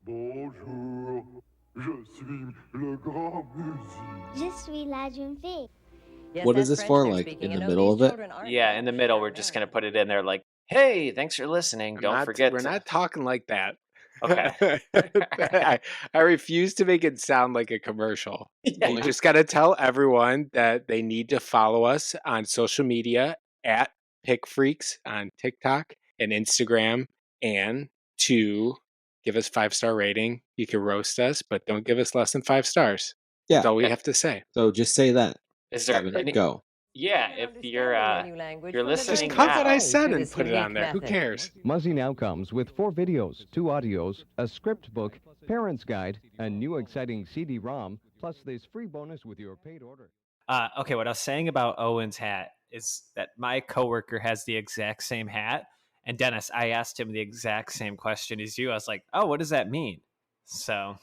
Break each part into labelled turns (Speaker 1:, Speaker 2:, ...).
Speaker 1: Bonjour, je suis le grand musique.
Speaker 2: Je suis la jeune fille.
Speaker 3: Yes,
Speaker 4: What is
Speaker 3: that's
Speaker 4: this
Speaker 3: French
Speaker 4: for?
Speaker 3: they're
Speaker 4: Like
Speaker 3: speaking.
Speaker 4: in the
Speaker 3: You know,
Speaker 4: middle
Speaker 3: these
Speaker 4: of it?
Speaker 3: children aren't
Speaker 5: Yeah, in
Speaker 3: dumb.
Speaker 5: the middle,
Speaker 3: They're
Speaker 5: we're just
Speaker 3: not.
Speaker 5: going to put it in there like, hey, thanks for listening. Don't forget.
Speaker 6: We're not talking like that.
Speaker 5: Okay.
Speaker 6: I refuse to make it sound like a commercial.
Speaker 5: Yeah,
Speaker 6: You just got to tell everyone that they need to follow us on social media at Pick Freaks on TikTok and Instagram, and to give us 5-star rating. You can roast us, but don't give us less than 5 stars. That's
Speaker 4: Yeah.
Speaker 6: all we have to say.
Speaker 4: So just say that.
Speaker 5: Is there
Speaker 4: Kevin,
Speaker 5: any?
Speaker 4: go.
Speaker 5: Yeah,
Speaker 3: And
Speaker 5: if
Speaker 3: understanding a new language
Speaker 5: you're
Speaker 3: from the
Speaker 5: listening
Speaker 6: Just
Speaker 3: very
Speaker 6: cut what
Speaker 5: now,
Speaker 6: I
Speaker 3: beginning
Speaker 6: said
Speaker 3: through
Speaker 6: and
Speaker 3: this
Speaker 6: put it on
Speaker 3: unique
Speaker 6: there. Who
Speaker 3: method.
Speaker 6: cares?
Speaker 7: Muzzy now comes with 4 videos, 2 audios, a script book, parent's guide, a new exciting CD-ROM, plus this free bonus with your paid order.
Speaker 8: Okay, what I was saying about Owen's hat is that my coworker has the exact same hat. And Dennis, I asked him the exact same question as you. I was like, oh, what does that mean? So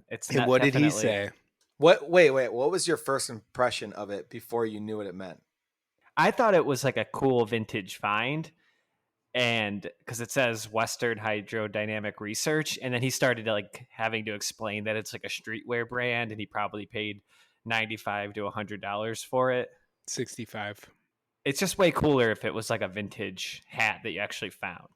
Speaker 8: it's
Speaker 6: And
Speaker 8: not
Speaker 6: what did he
Speaker 8: definitely-
Speaker 6: say?
Speaker 9: Wait, what was your first impression of it before you knew what it meant?
Speaker 8: I thought it was like a cool vintage find. And because it says Western Hydrodynamic Research. And then he started like having to explain that it's like a streetwear brand and he probably paid $95 to $100 for it.
Speaker 6: 65.
Speaker 8: It's just way cooler if it was like a vintage hat that you actually found.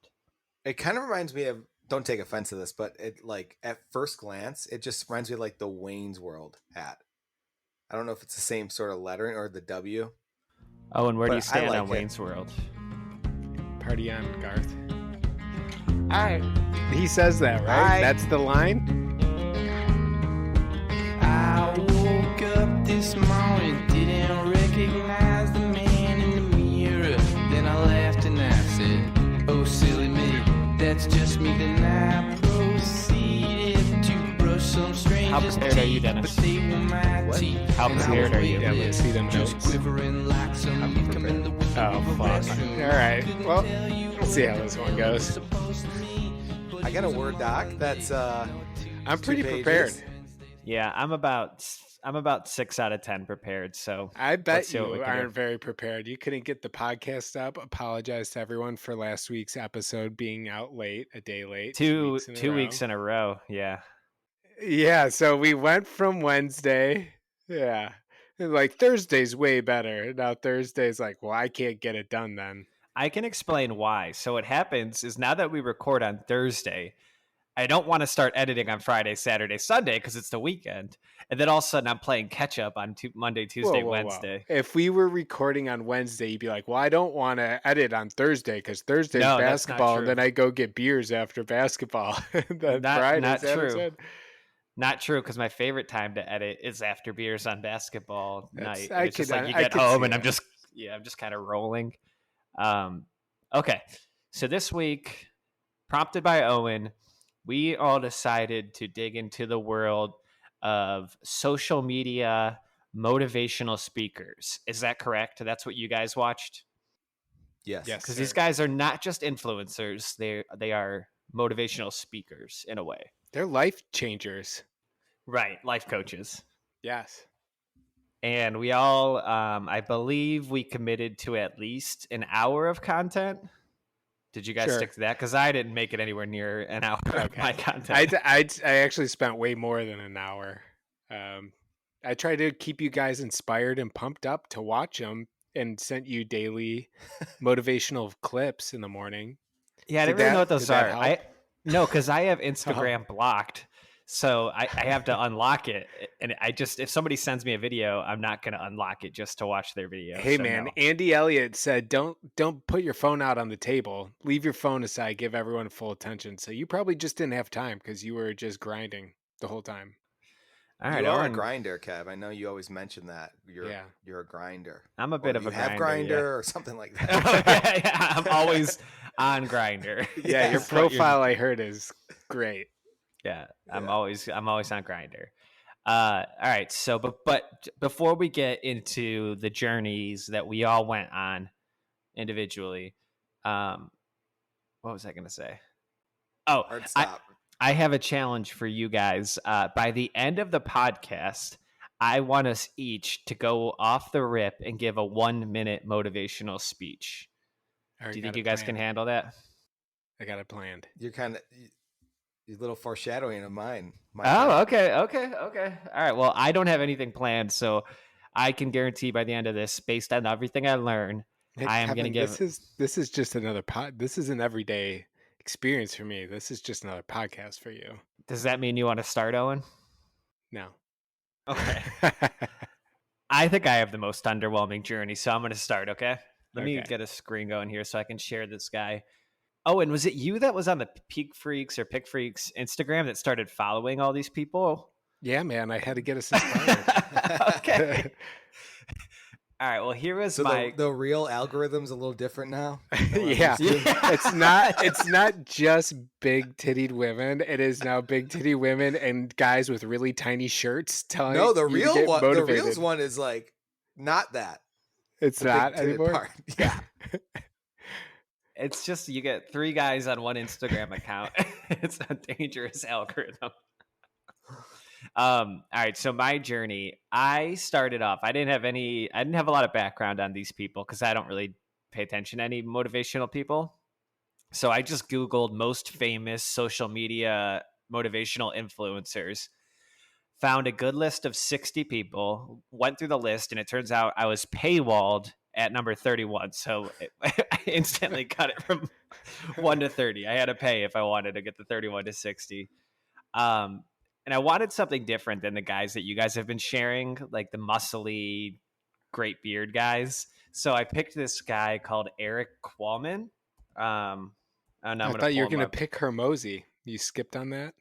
Speaker 9: It kind of reminds me of, don't take offense to this, but it like at first glance, it just reminds me of like the Wayne's World hat. I don't know if it's the same sort of lettering or the W.
Speaker 8: Oh, and where do
Speaker 9: But
Speaker 8: you
Speaker 9: I
Speaker 8: stand
Speaker 9: like
Speaker 8: on
Speaker 9: it.
Speaker 8: Wayne's World?
Speaker 6: Party on, Garth. All right. He says that, right?
Speaker 9: Aye.
Speaker 6: That's the line?
Speaker 10: I woke up this morning, didn't recognize the man in the mirror. Then I laughed and I said, oh, silly me, that's just me. Then I proceeded to brush some strangers'
Speaker 8: How prepared are you,
Speaker 10: teeth,
Speaker 8: Dennis?
Speaker 10: but they were my teeth.
Speaker 8: How
Speaker 10: And I
Speaker 8: prepared
Speaker 10: was
Speaker 8: are you?
Speaker 6: Yeah, let's see them
Speaker 10: just
Speaker 6: notes.
Speaker 10: quivering like some leaf come in the wind
Speaker 6: Oh,
Speaker 10: of a
Speaker 6: fuck.
Speaker 10: restroom.
Speaker 6: All right. Well, we'll see how this one goes.
Speaker 9: I got a Word doc that's
Speaker 6: I'm pretty
Speaker 9: 2 pages.
Speaker 6: prepared.
Speaker 8: Yeah, I'm about 6 out of 10 prepared. So
Speaker 6: I bet
Speaker 8: Let's see what we
Speaker 6: you
Speaker 8: can do.
Speaker 6: aren't very prepared. You couldn't get the podcast up. Apologize to everyone for last week's episode being out late, a day late.
Speaker 8: two
Speaker 6: in a
Speaker 8: two
Speaker 6: row.
Speaker 8: weeks in a row. Yeah.
Speaker 6: Yeah, so we went from Wednesday. Yeah. And like Thursday's way better. Now Thursday's like, well, I can't get it done then.
Speaker 8: I can explain why. So what happens is now that we record on Thursday, I don't want to start editing on Friday, Saturday, Sunday because it's the weekend. And then all of a sudden I'm playing catch up on Monday, Tuesday,
Speaker 6: Whoa.
Speaker 8: Wednesday.
Speaker 6: If we were recording on Wednesday, you'd be like, well, I don't want to edit on Thursday because Thursday's
Speaker 8: No, that's not
Speaker 6: basketball, and
Speaker 8: true.
Speaker 6: then I go get beers after basketball. Then Friday's
Speaker 8: Not true.
Speaker 6: episode.
Speaker 8: Not true, because my favorite time to edit is after beers on basketball
Speaker 6: That's-
Speaker 8: night.
Speaker 6: I
Speaker 8: It's just
Speaker 6: could-
Speaker 8: like you
Speaker 6: I
Speaker 8: get
Speaker 6: could
Speaker 8: home
Speaker 6: see
Speaker 8: and I'm
Speaker 6: that.
Speaker 8: just kind of rolling. Okay, so this week, prompted by Owen, we all decided to dig into the world of social media motivational speakers. Is that correct? That's what you guys watched?
Speaker 9: Yes.
Speaker 6: Yes.
Speaker 8: Because
Speaker 6: sir.
Speaker 8: these guys are not just influencers; they are motivational speakers in a way.
Speaker 6: They're life changers.
Speaker 8: Right, life coaches.
Speaker 6: Yes.
Speaker 8: And we all, I believe we committed to at least an hour of content. Did you guys
Speaker 6: Sure.
Speaker 8: stick to that? Because I didn't make it anywhere near an hour of my content.
Speaker 6: I actually spent way more than an hour. I tried to keep you guys inspired and pumped up to watch them and sent you daily motivational clips in the morning.
Speaker 8: Yeah, I
Speaker 6: Did
Speaker 8: didn't really know what
Speaker 6: that-
Speaker 8: those
Speaker 6: did that
Speaker 8: are.
Speaker 6: help?
Speaker 8: No, because I have Instagram blocked. So I have to unlock it. And I just, if somebody sends me a video, I'm not going to unlock it just to watch their video.
Speaker 6: Hey
Speaker 8: So
Speaker 6: man,
Speaker 8: no.
Speaker 6: Andy Elliot said don't put your phone out on the table. Leave your phone aside. Give everyone full attention. So you probably just didn't have time because you were just grinding the whole time.
Speaker 8: All right,
Speaker 9: You are a
Speaker 8: Owen,
Speaker 9: grinder, Kev. I know you always mention that.
Speaker 6: Yeah.
Speaker 9: You're a grinder.
Speaker 8: I'm a bit
Speaker 9: Or
Speaker 8: of
Speaker 9: you
Speaker 8: a
Speaker 9: have
Speaker 8: grinder.
Speaker 9: grinder or something like
Speaker 8: Yeah.
Speaker 9: that.
Speaker 8: yeah, I'm always on Grinder.
Speaker 6: Yeah, your
Speaker 8: That's what you're-
Speaker 6: profile I heard is great.
Speaker 8: Yeah, I'm
Speaker 9: Yeah.
Speaker 8: always on Grinder. All right, so but before we get into the journeys that we all went on individually, what was I going to say? Oh,
Speaker 9: Hard stop.
Speaker 8: I have a challenge for you guys. By the end of the podcast, I want us each to go off the rip and give a 1-minute motivational speech.
Speaker 6: I already
Speaker 8: Do you think
Speaker 6: got
Speaker 8: you
Speaker 6: it
Speaker 8: guys can
Speaker 6: planned.
Speaker 8: handle that?
Speaker 6: I got it planned.
Speaker 9: You're kind of a little foreshadowing of mine.
Speaker 8: Okay. All right. Well, I don't have anything planned, so I can guarantee by the end of this, based on everything I learn,
Speaker 6: Hey,
Speaker 8: I am going to
Speaker 6: Kevin,
Speaker 8: give.
Speaker 6: this is just another This is an everyday experience for me. This is just another podcast for you.
Speaker 8: Does that mean you want to start, Owen?
Speaker 6: No.
Speaker 8: Okay. I think I have the most underwhelming journey, so I'm going to start. Okay. Let me get a screen going here so I can share this guy. Oh, and was it you that was on the Pick Freaks Instagram that started following all these people?
Speaker 6: Yeah, man, I had to get us inspired.
Speaker 8: Okay. All right. Well, here was
Speaker 9: the real algorithm's a little different now.
Speaker 6: Yeah. It's not just big tittied women. It is now big titty women and guys with really tiny shirts telling
Speaker 9: No, the
Speaker 6: you to
Speaker 9: real
Speaker 6: get
Speaker 9: one,
Speaker 6: motivated.
Speaker 9: the reals one is like not that.
Speaker 6: It's not anymore.
Speaker 9: Part. Yeah.
Speaker 8: It's just you get 3 guys on one Instagram account. It's a dangerous algorithm. All right, so my journey, I started off, I didn't have a lot of background on these people because I don't really pay attention to any motivational people. So I just Googled most famous social media motivational influencers, found a good list of 60 people, went through the list, and it turns out I was paywalled at number 31. So I instantly cut it from 1 to 30. I had to pay if I wanted to get the 31 to 60. And I wanted something different than the guys that you guys have been sharing, like the muscly, great beard guys. So I picked this guy called Eric Qualman.
Speaker 6: I thought you were going to pick Hormozi. You skipped on that?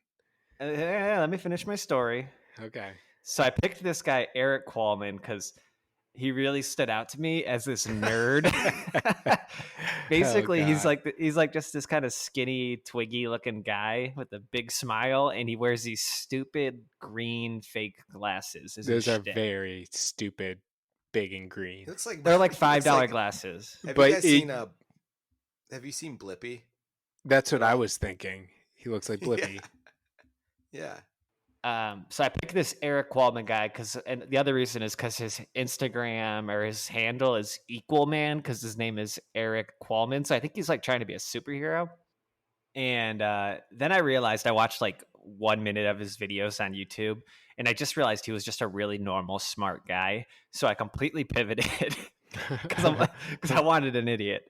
Speaker 8: Let me finish my story.
Speaker 6: Okay.
Speaker 8: So I picked this guy, Eric Qualman, because he really stood out to me as this nerd. Basically, he's like just this kind of skinny, twiggy looking guy with a big smile, and he wears these stupid green fake glasses.
Speaker 6: Those are very stupid, big and green.
Speaker 9: It looks like
Speaker 8: they're like $5 glasses.
Speaker 9: Have you guys seen have you seen Blippi?
Speaker 6: That's what I was thinking. He looks like Blippi.
Speaker 9: Yeah.
Speaker 8: So I picked this Eric Qualman guy and the other reason is because his Instagram or his handle is Equal Man because his name is Eric Qualman. So I think he's like trying to be a superhero. And then I realized I watched like 1 minute of his videos on YouTube, and I just realized he was just a really normal, smart guy. So I completely pivoted because I wanted an idiot.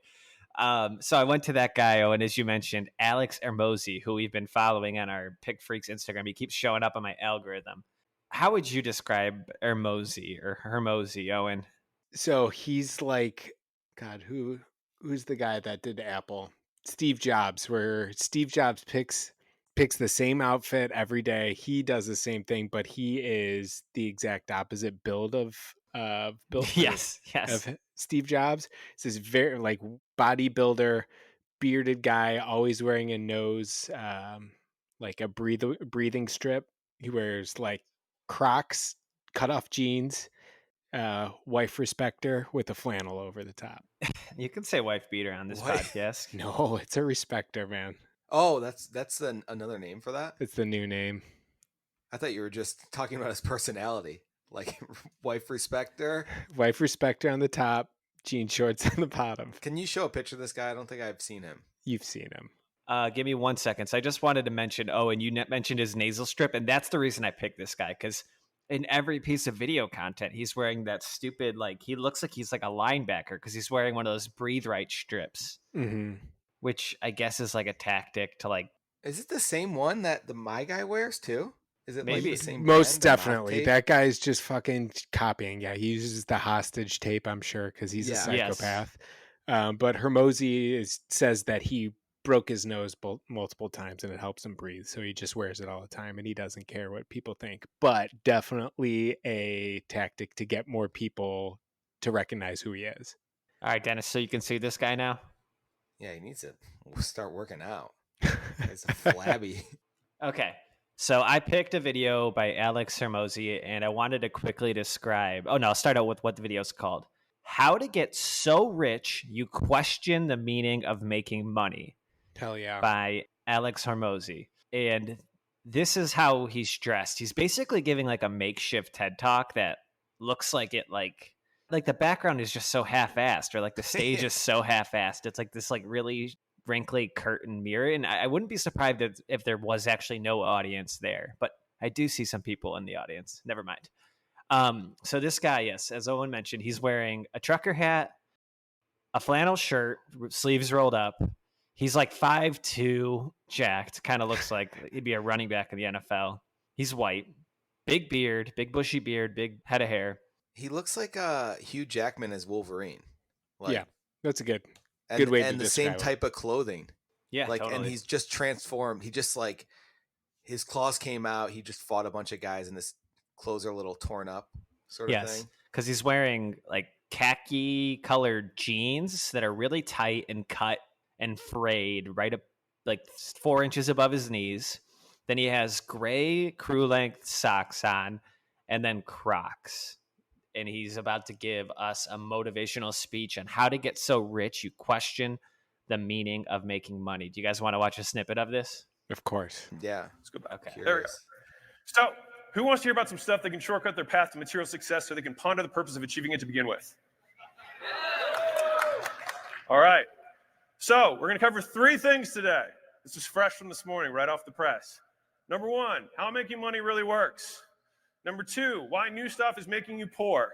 Speaker 8: So I went to that guy, and as you mentioned, Alex Hormozi, who we've been following on our Pick Freaks Instagram. He keeps showing up on my algorithm. How would you describe Hormozi, Owen?
Speaker 6: So he's like, God, who's the guy that did Apple? Steve Jobs, where Steve Jobs picks the same outfit every day. He does the same thing, but he is the exact opposite build of
Speaker 8: yes.
Speaker 6: of Steve Jobs. It's this very like bodybuilder, bearded guy, always wearing a nose, like a breathing strip. He wears like Crocs, cut off jeans, wife respecter with a flannel over the top.
Speaker 8: You can say wife beater on this podcast.
Speaker 6: No, it's a respecter, man.
Speaker 9: Oh, that's another name for that?
Speaker 6: It's the new name.
Speaker 9: I thought you were just talking about his personality. Like wife respecter.
Speaker 6: Wife respecter on the top, jean shorts on the bottom.
Speaker 9: Can you show a picture of this guy? I don't think I've seen him.
Speaker 6: You've seen him.
Speaker 8: Give me 1 second. So I just wanted to mention, and you mentioned his nasal strip, and that's the reason I picked this guy, because in every piece of video content, he's wearing that stupid, like, he looks like he's like a linebacker because he's wearing one of those breathe right strips, which I guess is like a tactic to like.
Speaker 9: Is it the same one that my guy wears too? Is it
Speaker 8: maybe
Speaker 9: like the same?
Speaker 6: Most definitely. That guy's just fucking copying. Yeah, he uses the hostage tape, I'm sure, because he's a psychopath. Yes. But Hormozi says that he broke his nose multiple times and it helps him breathe. So he just wears it all the time and he doesn't care what people think. But definitely a tactic to get more people to recognize who he is.
Speaker 8: All right, Dennis, so you can see this guy now?
Speaker 9: Yeah, he needs to start working out. He's flabby.
Speaker 8: Okay. So I picked a video by Alex Hormozi, and I wanted to quickly describe. I'll start out with what the video is called. How to Get So Rich You Question the Meaning of Making Money.
Speaker 6: Hell yeah.
Speaker 8: By Alex Hormozi. And this is how he's dressed. He's basically giving like a makeshift TED Talk that looks like it like the background is just so half-assed, or like the stage is so half-assed. It's like this like really wrinkly curtain mirror. And I wouldn't be surprised if there was actually no audience there, but I do see some people in the audience. Never mind. So this guy, yes, as Owen mentioned, he's wearing a trucker hat, a flannel shirt, sleeves rolled up. He's like 5'2", jacked, kind of looks like he'd be a running back in the NFL. He's white, big beard, big bushy beard, big head of hair.
Speaker 9: He looks like Hugh Jackman as Wolverine.
Speaker 6: Yeah, that's a good
Speaker 9: and,
Speaker 6: way to
Speaker 9: and the same
Speaker 6: describe it.
Speaker 9: type of clothing.
Speaker 8: Yeah,
Speaker 9: like,
Speaker 8: totally.
Speaker 9: And he's just transformed. He just like his claws came out. He just fought a bunch of guys, and his clothes are a little torn up, sort of thing.
Speaker 8: Because he's wearing like khaki colored jeans that are really tight and cut and frayed right up like 4 inches above his knees. Then he has gray crew length socks on, and then Crocs. And he's about to give us a motivational speech on how to get so rich you question the meaning of making money. Do you guys want to watch a snippet of this?
Speaker 6: Of course.
Speaker 9: Yeah.
Speaker 2: Let's go back.
Speaker 8: Okay.
Speaker 2: There we go. So, who wants to hear about some stuff that can shortcut their path to material success so they can ponder the purpose of achieving it to begin with? All right. So, we're going to cover 3 things today. This is fresh from this morning, right off the press. Number 1, how making money really works. Number 2, why new stuff is making you poor.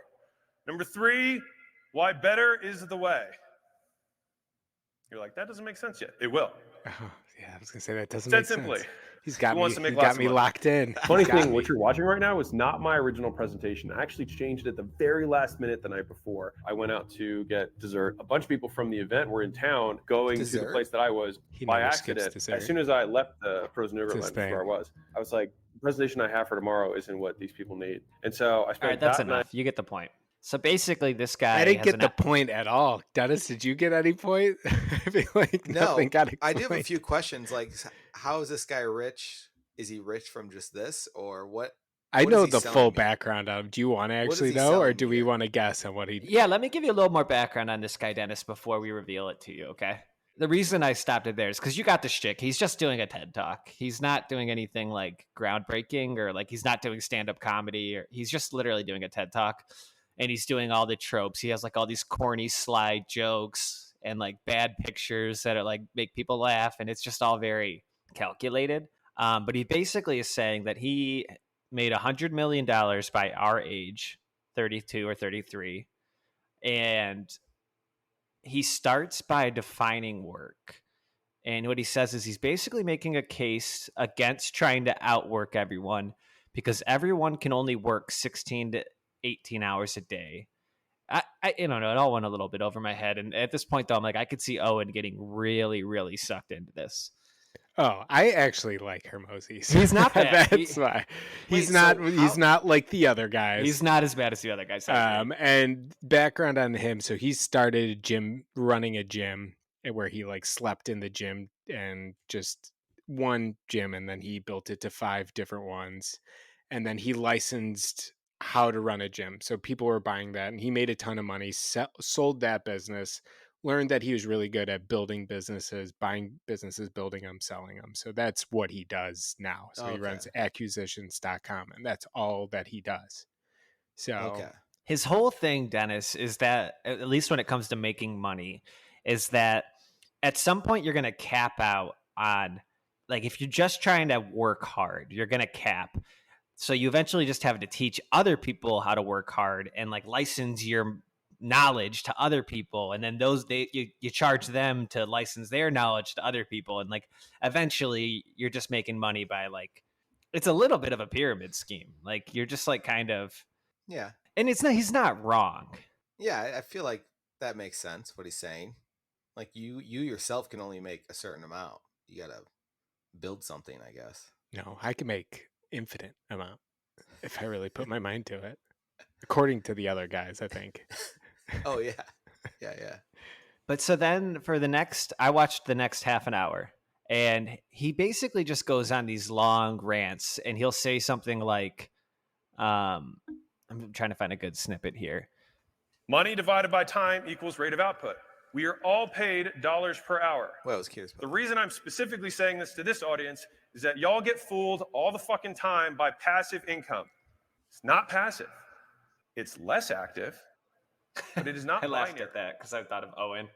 Speaker 2: Number 3, why better is the way. You're like, that doesn't make sense yet. It will.
Speaker 6: Oh, yeah, I was going to say that doesn't
Speaker 2: Said
Speaker 6: make
Speaker 2: simply.
Speaker 6: sense. He's got
Speaker 2: Who wants to make
Speaker 6: he
Speaker 2: lots
Speaker 6: got
Speaker 2: of
Speaker 6: me
Speaker 2: money?
Speaker 6: locked in.
Speaker 4: Funny
Speaker 6: He's got
Speaker 4: thing,
Speaker 6: me.
Speaker 4: what you're watching right now is not my original presentation. I actually changed it the very last minute the night before. I went out to get dessert. A bunch of people from the event were in town going to the place that I was
Speaker 6: He
Speaker 4: by
Speaker 6: never skips
Speaker 4: accident.
Speaker 6: dessert.
Speaker 4: As soon as I left the frozen yogurt
Speaker 6: It's his
Speaker 4: line
Speaker 6: thing.
Speaker 4: where I was like, the presentation I have for tomorrow isn't what these people need. And so I spent
Speaker 8: All right, that's
Speaker 4: that
Speaker 8: enough. You get the point. So basically, this guy.
Speaker 6: I didn't
Speaker 8: has
Speaker 6: get
Speaker 8: an
Speaker 6: the point at all. Dennis, did you get any point? I feel like
Speaker 9: No,
Speaker 6: nothing got
Speaker 9: I do have a
Speaker 6: explained.
Speaker 9: few questions. Like, how is this guy rich? Is he rich from just this, or what?
Speaker 6: I
Speaker 9: what is
Speaker 6: know
Speaker 9: he
Speaker 6: the
Speaker 9: selling
Speaker 6: full
Speaker 9: me?
Speaker 6: background of him. Do you want to
Speaker 9: What is
Speaker 6: actually
Speaker 9: he
Speaker 6: know, or
Speaker 9: selling
Speaker 6: do
Speaker 9: me
Speaker 6: we
Speaker 9: here?
Speaker 6: want to guess on what he?
Speaker 8: Yeah, let me give you a little more background on this guy, Dennis, before we reveal it to you, okay? The reason I stopped it there is because you got the shtick. He's just doing a TED Talk. He's not doing anything like groundbreaking, or like he's not doing stand-up comedy, or he's just literally doing a TED Talk, and he's doing all the tropes. He has like all these corny slide jokes and like bad pictures that are like make people laugh, and it's just all very calculated. But he basically is saying that he made $100 million by our age, 32 or 33, and he starts by defining work. And what he says is he's basically making a case against trying to outwork everyone, because everyone can only work 16 to 18 hours a day. I don't know. It all went a little bit over my head. And at this point, though, I'm like, I could see Owen getting really, really sucked into this.
Speaker 6: Oh, I actually like Hormozi.
Speaker 8: He's not bad.
Speaker 6: That's why he's
Speaker 9: Wait,
Speaker 6: not.
Speaker 9: so
Speaker 6: He's not like the other guys.
Speaker 8: He's not as bad as the other guys.
Speaker 6: And background on him. So he started running a gym where he like slept in the gym and just one gym, and then he built it to 5 different ones, and then he licensed how to run a gym. So people were buying that, and he made a ton of money. Sold that business. Learned that he was really good at building businesses, buying businesses, building them, selling them. So that's what he does now. So he runs acquisitions.com, and that's all that he does. So
Speaker 8: his whole thing, Dennis, is that, at least when it comes to making money, is that at some point you're going to cap out on, like, if you're just trying to work hard, you're going to cap. So you eventually just have to teach other people how to work hard and like license your knowledge to other people, and then you charge them to license their knowledge to other people, and like eventually you're just making money by, like, it's a little bit of a pyramid scheme. Like, you're just like kind of,
Speaker 9: Yeah.
Speaker 8: and he's not wrong.
Speaker 9: Yeah, I feel like that makes sense what he's saying. Like, you yourself can only make a certain amount. You gotta build something, I guess.
Speaker 6: No, I can make infinite amount if I really put my mind to it, according to the other guys, I think.
Speaker 9: Oh yeah. Yeah.
Speaker 8: But so then I watched the next half an hour, and he basically just goes on these long rants, and he'll say something like, I'm trying to find a good snippet here.
Speaker 2: Money divided by time equals rate of output. We are all paid dollars per hour.
Speaker 9: Well, I was curious about
Speaker 2: The reason I'm specifically saying this to this audience is that y'all get fooled all the fucking time by passive income. It's not passive. It's less active, but it is not
Speaker 8: I laughed
Speaker 2: binary.
Speaker 8: at that because I thought of Owen.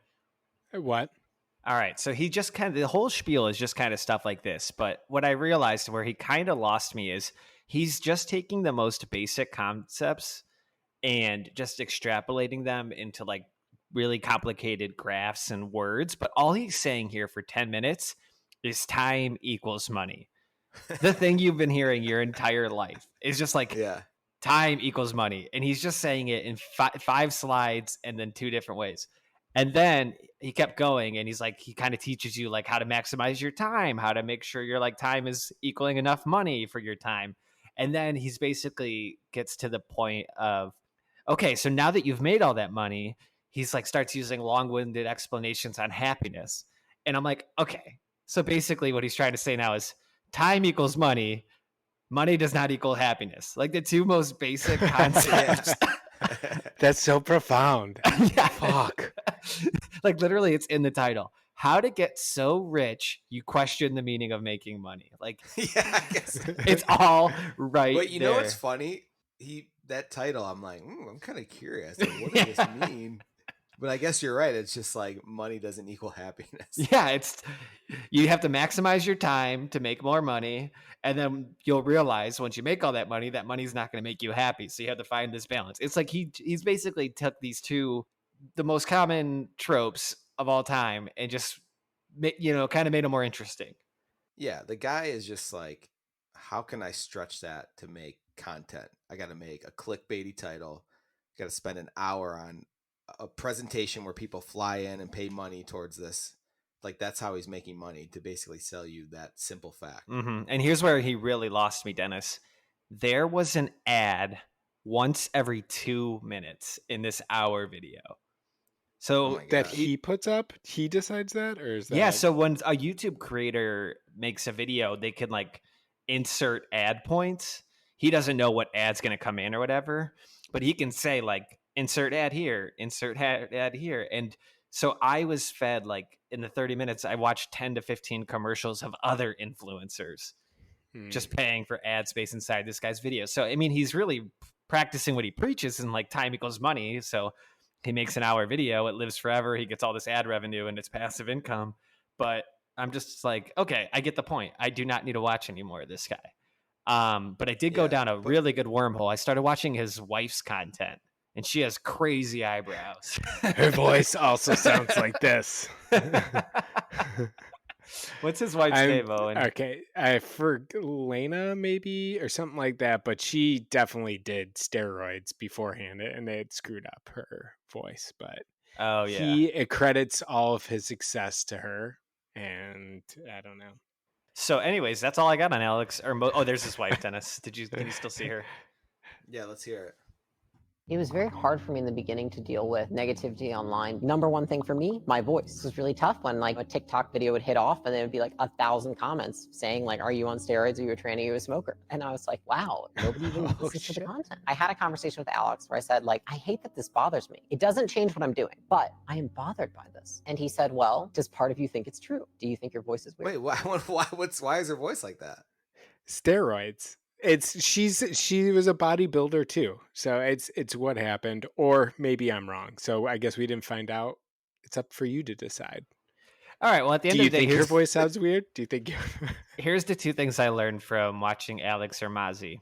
Speaker 6: What?
Speaker 8: All right. So he just kind of, the whole spiel is just kind of stuff like this. But what I realized where he kind of lost me is he's just taking the most basic concepts and just extrapolating them into like really complicated graphs and words. But all he's saying here for 10 minutes is time equals money. The thing you've been hearing your entire life is just like time equals money. And he's just saying it in five slides and then 2 different ways. And then he kept going and he's like, he kind of teaches you like how to maximize your time, how to make sure your like time is equaling enough money for your time. And then he's basically gets to the point of, okay, so now that you've made all that money, he's like starts using long-winded explanations on happiness. And I'm like, okay, so basically what he's trying to say now is time equals money. Money does not equal happiness. Like the 2 most basic concepts.
Speaker 6: That's so profound.
Speaker 8: Yeah.
Speaker 6: Fuck.
Speaker 8: Like literally it's in the title. How to get so rich you question the meaning of making money. Like
Speaker 9: I guess
Speaker 8: it's all right.
Speaker 9: But you know
Speaker 8: there.
Speaker 9: what's funny? That title, I'm like, I'm kind of curious. Like, what does this mean? But I guess you're right. It's just like money doesn't equal happiness.
Speaker 8: Yeah, it's you have to maximize your time to make more money, and then you'll realize once you make all that money's not going to make you happy. So you have to find this balance. It's like he's basically took these 2, the most common tropes of all time, and just kind of made them more interesting.
Speaker 9: Yeah, the guy is just like, how can I stretch that to make content? I got to make a clickbaity title. Got to spend an hour on a presentation where people fly in and pay money towards this. Like that's how he's making money, to basically sell you that simple fact.
Speaker 8: Mm-hmm. And here's where he really lost me, Dennis. There was an ad once every 2 minutes in this hour video. So
Speaker 6: that he puts up, he decides that, or is that?
Speaker 8: Yeah. So when a YouTube creator makes a video, they can like insert ad points. He doesn't know what ad's going to come in or whatever, but he can say like, insert ad here, insert ad here. And so I was fed like in the 30 minutes, I watched 10 to 15 commercials of other influencers just paying for ad space inside this guy's video. So, I mean, he's really practicing what he preaches and like time equals money. So he makes an hour video, it lives forever. He gets all this ad revenue and it's passive income. But I'm just like, okay, I get the point. I do not need to watch any more of this guy. But I did go down a really good wormhole. I started watching his wife's content. And she has crazy eyebrows.
Speaker 6: Her voice also sounds like this.
Speaker 8: What's his wife's name, Owen?
Speaker 6: Okay, for Lena maybe or something like that. But she definitely did steroids beforehand, and it screwed up her voice. But he credits all of his success to her, and I don't know.
Speaker 8: So, anyways, that's all I got on Alex. There's his wife, Dennis. Can you still see her?
Speaker 9: Yeah, let's hear it.
Speaker 3: It was very hard for me in the beginning to deal with negativity online. Number one thing for me, my voice was really tough when like a TikTok video would hit off and there would be like 1,000 comments saying like, are you on steroids? Are you a tranny? Are you a smoker? And I was like, wow, nobody even listens to the content. I had a conversation with Alex where I said like, I hate that this bothers me. It doesn't change what I'm doing, but I am bothered by this. And he said, well, does part of you think it's true? Do you think your voice is weird?
Speaker 9: Wait, why is her voice like that?
Speaker 6: Steroids. She was a bodybuilder too, so it's what happened, or maybe I'm wrong. So I guess we didn't find out. It's up for you to decide.
Speaker 8: All right. Well, at the end of the day,
Speaker 6: do you think your voice sounds weird? Do you think?
Speaker 8: Here's the 2 things I learned from watching Alex Hormozi.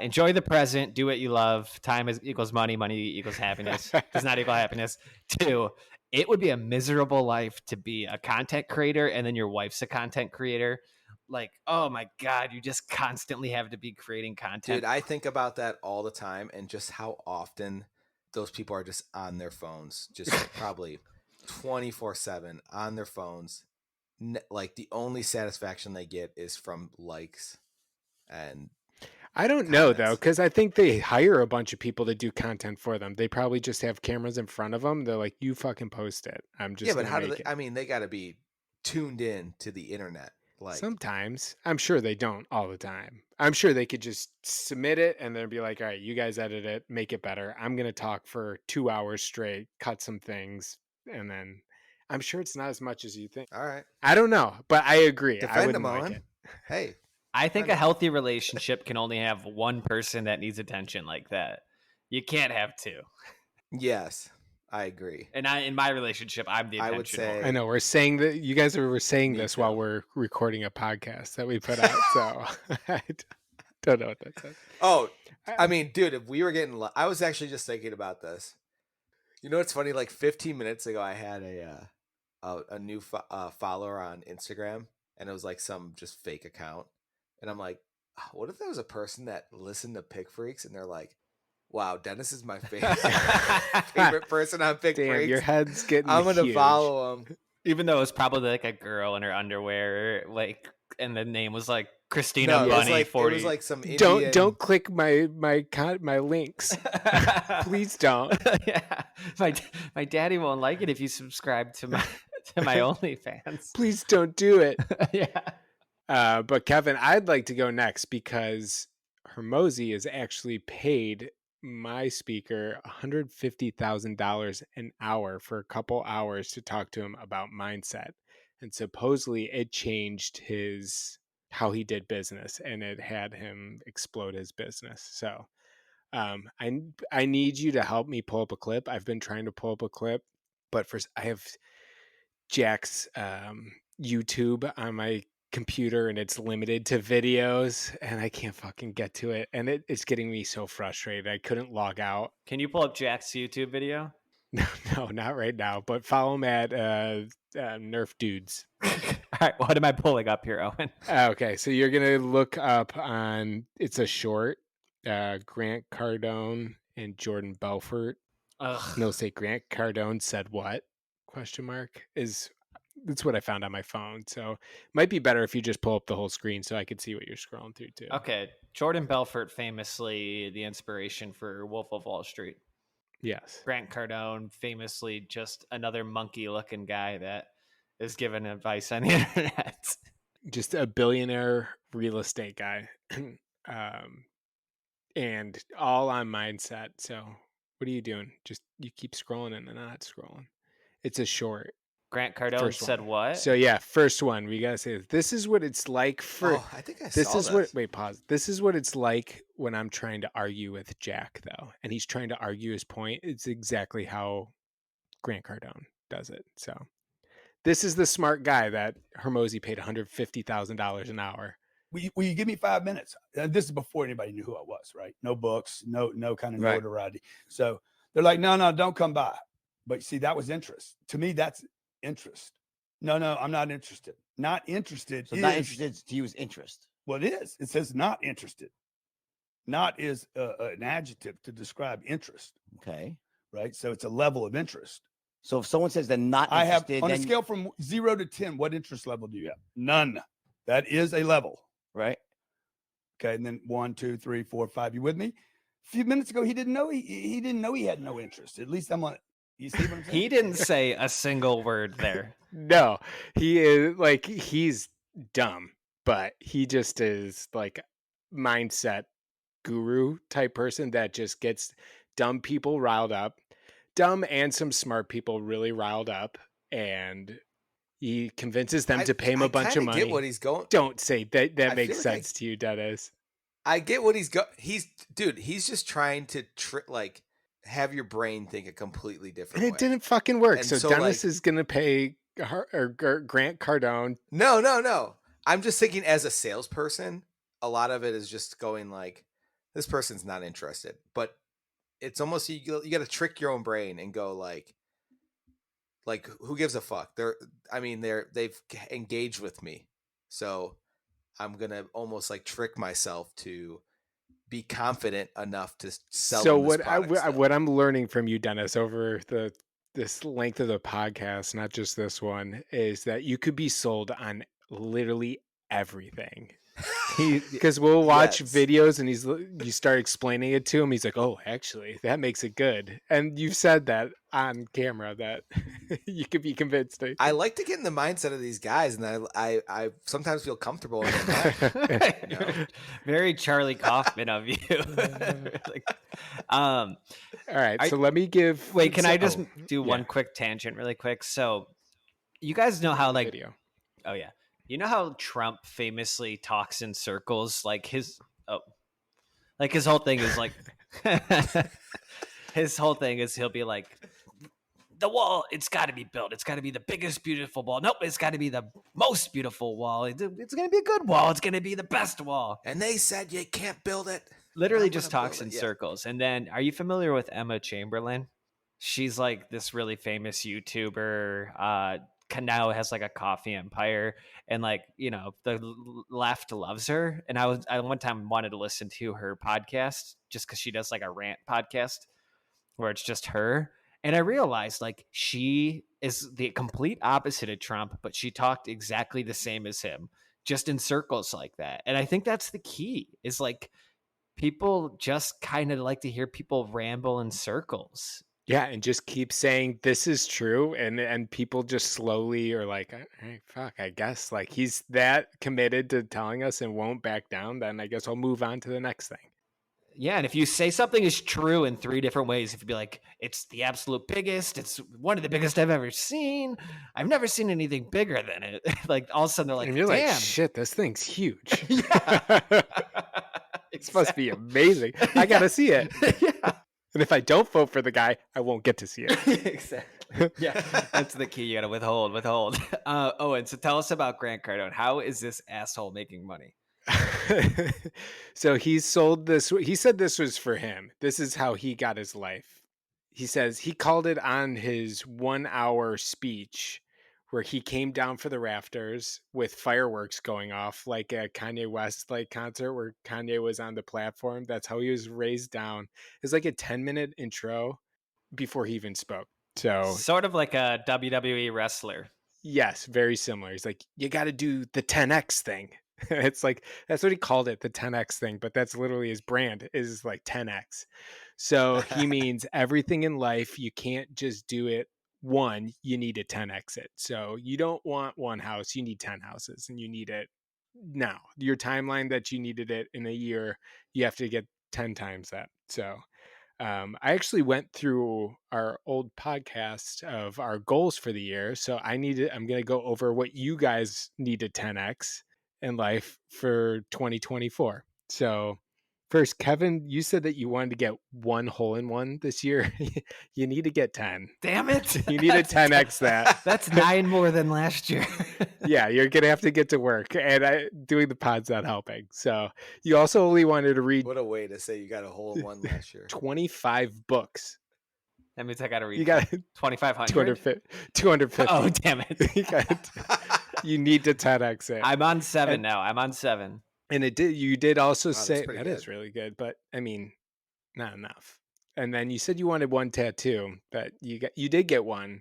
Speaker 8: Enjoy the present. Do what you love. Time equals money. Money equals happiness. Does not equal happiness. 2. It would be a miserable life to be a content creator and then your wife's a content creator. Like, oh my God, you just constantly have to be creating content.
Speaker 9: Dude, I think about that all the time and just how often those people are just on their phones, just probably 24/7 on their phones. Like the only satisfaction they get is from likes and
Speaker 6: I don't know though, because I think they hire a bunch of people to do content for them. They probably just have cameras in front of them. They're like, you fucking post it. I'm just
Speaker 9: but how do they? I mean, they got to be tuned in to the internet. Like
Speaker 6: sometimes. I'm sure they don't all the time. I'm sure they could just submit it and then be like, all right, you guys edit it, make it better. I'm going to talk for 2 hours straight, cut some things, and then I'm sure it's not as much as you think.
Speaker 9: All right.
Speaker 6: I don't know, but I agree.
Speaker 9: Defend
Speaker 6: I wouldn't
Speaker 9: them,
Speaker 6: like
Speaker 9: Owen.
Speaker 6: it.
Speaker 9: Hey.
Speaker 8: I think a healthy relationship can only have one person that needs attention like that. You can't have 2.
Speaker 9: Yes. I agree.
Speaker 8: And in my relationship, I'm the
Speaker 9: I
Speaker 8: attention
Speaker 9: would say-
Speaker 8: whore.
Speaker 6: I know we're saying that you guys were saying
Speaker 9: Me
Speaker 6: this
Speaker 9: too.
Speaker 6: while we're recording a podcast that we put out. So I don't know what that says.
Speaker 9: Oh, I mean, dude, if we were getting, I was actually just thinking about this. You know, it's funny. Like 15 minutes ago, I had a new follower on Instagram, and it was like some just fake account. And I'm like, what if there was a person that listened to Pick Freaks, and they're like, "Wow, Dennis is my favorite person on Pick
Speaker 6: Damn,
Speaker 9: Freaks.
Speaker 6: your head's getting
Speaker 9: I'm gonna
Speaker 6: huge.
Speaker 9: follow him."
Speaker 8: Even though it was probably like a girl in her underwear, like, and the name was like Christina
Speaker 9: No, it was
Speaker 8: Bunny
Speaker 9: like
Speaker 8: 40.
Speaker 9: it was like some Indian...
Speaker 6: Don't click my links. Please don't.
Speaker 8: Yeah, my daddy won't like it if you subscribe to my OnlyFans.
Speaker 6: Please don't do it.
Speaker 8: Yeah.
Speaker 6: But Kevin, I'd like to go next because Hormozi has actually paid my speaker $150,000 an hour for a couple hours to talk to him about mindset. And supposedly it changed how he did business, and it had him explode his business. So I need you to help me pull up a clip. I've been trying to pull up a clip, but first I have Jack's YouTube on my computer, and it's limited to videos, and I can't fucking get to it, and it's getting me so frustrated. I couldn't log out.
Speaker 8: Can you pull up Jack's YouTube video?
Speaker 6: No, not right now, but follow him at Nerf Dudes.
Speaker 8: All right, what am I pulling up here, Owen?
Speaker 6: Okay, so you're gonna look up it's a short, Grant Cardone and Jordan Belfort.
Speaker 8: Ugh.
Speaker 6: And they'll say Grant Cardone said what? That's what I found on my phone. So it might be better if you just pull up the whole screen so I could see what you're scrolling through too.
Speaker 8: Okay, Jordan Belfort, famously the inspiration for Wolf of Wall Street.
Speaker 6: Yes.
Speaker 8: Grant Cardone, famously just another monkey-looking guy that is giving advice on the internet.
Speaker 6: Just a billionaire real estate guy. And all on mindset. So what are you doing? Just you keep scrolling and not scrolling. It's a short.
Speaker 8: Grant Cardone said what?
Speaker 6: So yeah, first one. We gotta say this is what it's like for.
Speaker 9: Oh, I think I saw this.
Speaker 6: Wait, pause. This is what it's like when I'm trying to argue with Jack, though, and he's trying to argue his point. It's exactly how Grant Cardone does it. So this is the smart guy that Hormozi paid $150,000 an hour.
Speaker 11: Will you give me 5 minutes? This is before anybody knew who I was, right? No books, no kind of notoriety. So they're like, no, don't come by. But see, that was interest. To me, that's interest. No, I'm not interested. Not interested.
Speaker 12: So not interested to use interest.
Speaker 11: Well, it is. It says not interested. Not is an adjective to describe interest.
Speaker 12: Okay.
Speaker 11: Right. So it's a level of interest.
Speaker 12: So if someone says they're not interested,
Speaker 11: I have on a scale from 0 to 10, what interest level do you have? None. That is a level.
Speaker 12: Right.
Speaker 11: Okay. And then 1, 2, 3, 4, 5. You with me? A few minutes ago, he didn't know he didn't know he had no interest. At least I'm on. You see what I'm saying?
Speaker 8: He didn't say a single word there.
Speaker 6: No, he is like, he's dumb, but he just is like mindset guru type person that just gets dumb people riled up, dumb and some smart people really riled up, and he convinces them to pay him a bunch of money.
Speaker 9: I get what he's going.
Speaker 6: Don't say that. That makes sense to you, Dennis.
Speaker 9: I get what he's he's just trying to have your brain think a completely different way.
Speaker 6: And it didn't fucking work.
Speaker 9: And
Speaker 6: So Dennis is going to pay Grant Cardone.
Speaker 9: No. I'm just thinking as a salesperson, a lot of it is just going like, this person's not interested. But it's almost, you got to trick your own brain and go like who gives a fuck? They've engaged with me. So I'm going to almost like trick myself to be confident enough to sell.
Speaker 6: So what I'm learning from you, Dennis, over this length of the podcast, not just this one, is that you could be sold on literally everything. Because we'll watch videos and you start explaining it to him. He's like, "Oh, actually, that makes it good." And you've said that on camera that you could be convinced.
Speaker 9: I like to get in the mindset of these guys, and I sometimes feel comfortable in their
Speaker 8: Very Charlie Kaufman of you.
Speaker 6: All right, so let me give.
Speaker 8: Wait, can I just do one quick tangent, really quick? So, you guys know how
Speaker 6: video.
Speaker 8: Oh yeah. You know how Trump famously talks in circles? Like his whole thing is like his whole thing is he'll be like, the wall, it's got to be built. It's got to be the biggest, beautiful wall. Nope, it's got to be the most beautiful wall. It's going to be a good wall. It's going to be the best wall.
Speaker 9: And they said you can't build it.
Speaker 8: Literally just talks in circles. And then, are you familiar with Emma Chamberlain? She's like this really famous YouTuber. Now has like a coffee empire, and like, you know, the left loves her. And I one time wanted to listen to her podcast just because she does like a rant podcast where it's just her. And I realized like she is the complete opposite of Trump, but she talked exactly the same as him, just in circles like that. And I think that's the key, is like people just kind of like to hear people ramble in circles.
Speaker 6: Yeah, and just keep saying this is true, and people just slowly are like, hey, fuck, I guess like he's that committed to telling us and won't back down, then I guess I'll move on to the next thing.
Speaker 8: Yeah, and if you say something is true in 3 different ways, if you be like, it's the absolute biggest, it's one of the biggest I've ever seen, I've never seen anything bigger than it. Like all of a sudden they're like,
Speaker 6: and you're
Speaker 8: damn,
Speaker 6: like, shit, this thing's huge.
Speaker 8: Yeah.
Speaker 6: It's supposed to be amazing. I gotta see it.
Speaker 8: Yeah.
Speaker 6: And if I don't vote for the guy, I won't get to see it.
Speaker 8: Exactly. Yeah, that's the key. You gotta withhold. And so tell us about Grant Cardone. How is this asshole making money?
Speaker 6: So he sold this. He said this was for him. This is how he got his life. He says he called it on his 1-hour speech where he came down for the rafters with fireworks going off, like a Kanye West like concert where Kanye was on the platform. That's how he was raised down. It's like a 10-minute intro before he even spoke. So
Speaker 8: sort of like a WWE wrestler.
Speaker 6: Yes, very similar. He's like, you got to do the 10X thing. It's like, that's what he called it, the 10X thing, but that's literally his brand, is like 10X. So he means everything in life, you can't just do it one, you need a 10X it. So you don't want one house, you need 10 houses, and you need it now. Your timeline that you needed it in a year, you have to get 10 times that. So I actually went through our old podcast of our goals for the year. So I'm going to go over what you guys need to 10X in life for 2024. So first, Kevin, you said that you wanted to get 1 hole-in-one this year. You need to get 10.
Speaker 8: Damn it.
Speaker 6: You need to 10X that.
Speaker 8: That's 9 more than last year.
Speaker 6: Yeah, you're going to have to get to work, and doing the pod's not helping. So you also only wanted to read...
Speaker 9: What a way to say you got a hole-in-one last year.
Speaker 6: 25 books.
Speaker 8: That means I got to read.
Speaker 6: You got
Speaker 8: 2,500.
Speaker 6: 250.
Speaker 8: Oh, damn it!
Speaker 6: You need to 10X it.
Speaker 8: I'm on 7 now. I'm on 7.
Speaker 6: And you did also say
Speaker 9: that
Speaker 6: is really good, but I mean, not enough. And then you said you wanted 1 tattoo, but you did get 1.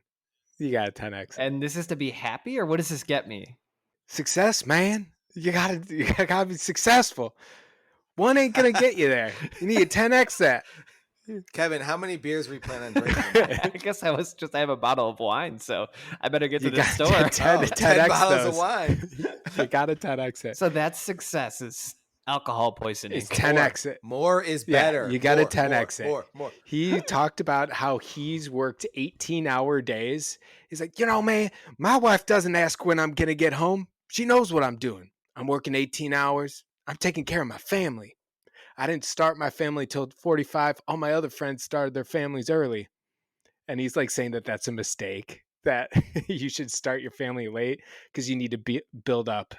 Speaker 6: You got a 10X.
Speaker 8: And this is to be happy, or what does this get me?
Speaker 6: Success, man. You gotta be successful. 1 ain't gonna get you there. You need a 10X that.
Speaker 9: Kevin, how many beers we plan on drinking?
Speaker 8: I guess I have a bottle of wine, so I better get to the store.
Speaker 9: 10 bottles of wine.
Speaker 6: You got to 10X it.
Speaker 8: So that's success. Is alcohol poisoning.
Speaker 6: It's 10X it.
Speaker 9: More is better.
Speaker 6: Yeah, you got to 10X it.
Speaker 9: More.
Speaker 6: He talked about how he's worked 18-hour days. He's like, man, my wife doesn't ask when I'm going to get home. She knows what I'm doing. I'm working 18 hours. I'm taking care of my family. I didn't start my family till 45. All my other friends started their families early. And he's like saying that that's a mistake, that you should start your family late because you need to build up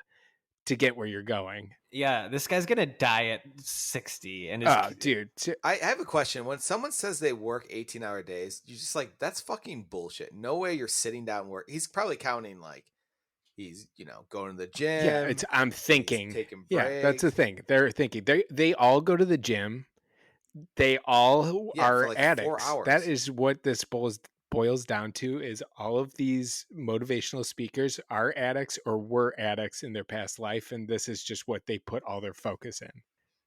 Speaker 6: to get where you're going.
Speaker 8: Yeah, this guy's going to die at 60. And
Speaker 9: dude. I have a question. When someone says they work 18-hour days, you're just like, that's fucking bullshit. No way you're sitting down and work. He's probably counting like, he's, going to the gym.
Speaker 6: Yeah, I'm thinking.
Speaker 9: Taking breaks.
Speaker 6: Yeah, that's the thing. They're thinking. They all go to the gym. They all are
Speaker 9: for like
Speaker 6: addicts.
Speaker 9: 4 hours.
Speaker 6: That is what this boils down to, is all of these motivational speakers are addicts or were addicts in their past life, and this is just what they put all their focus in.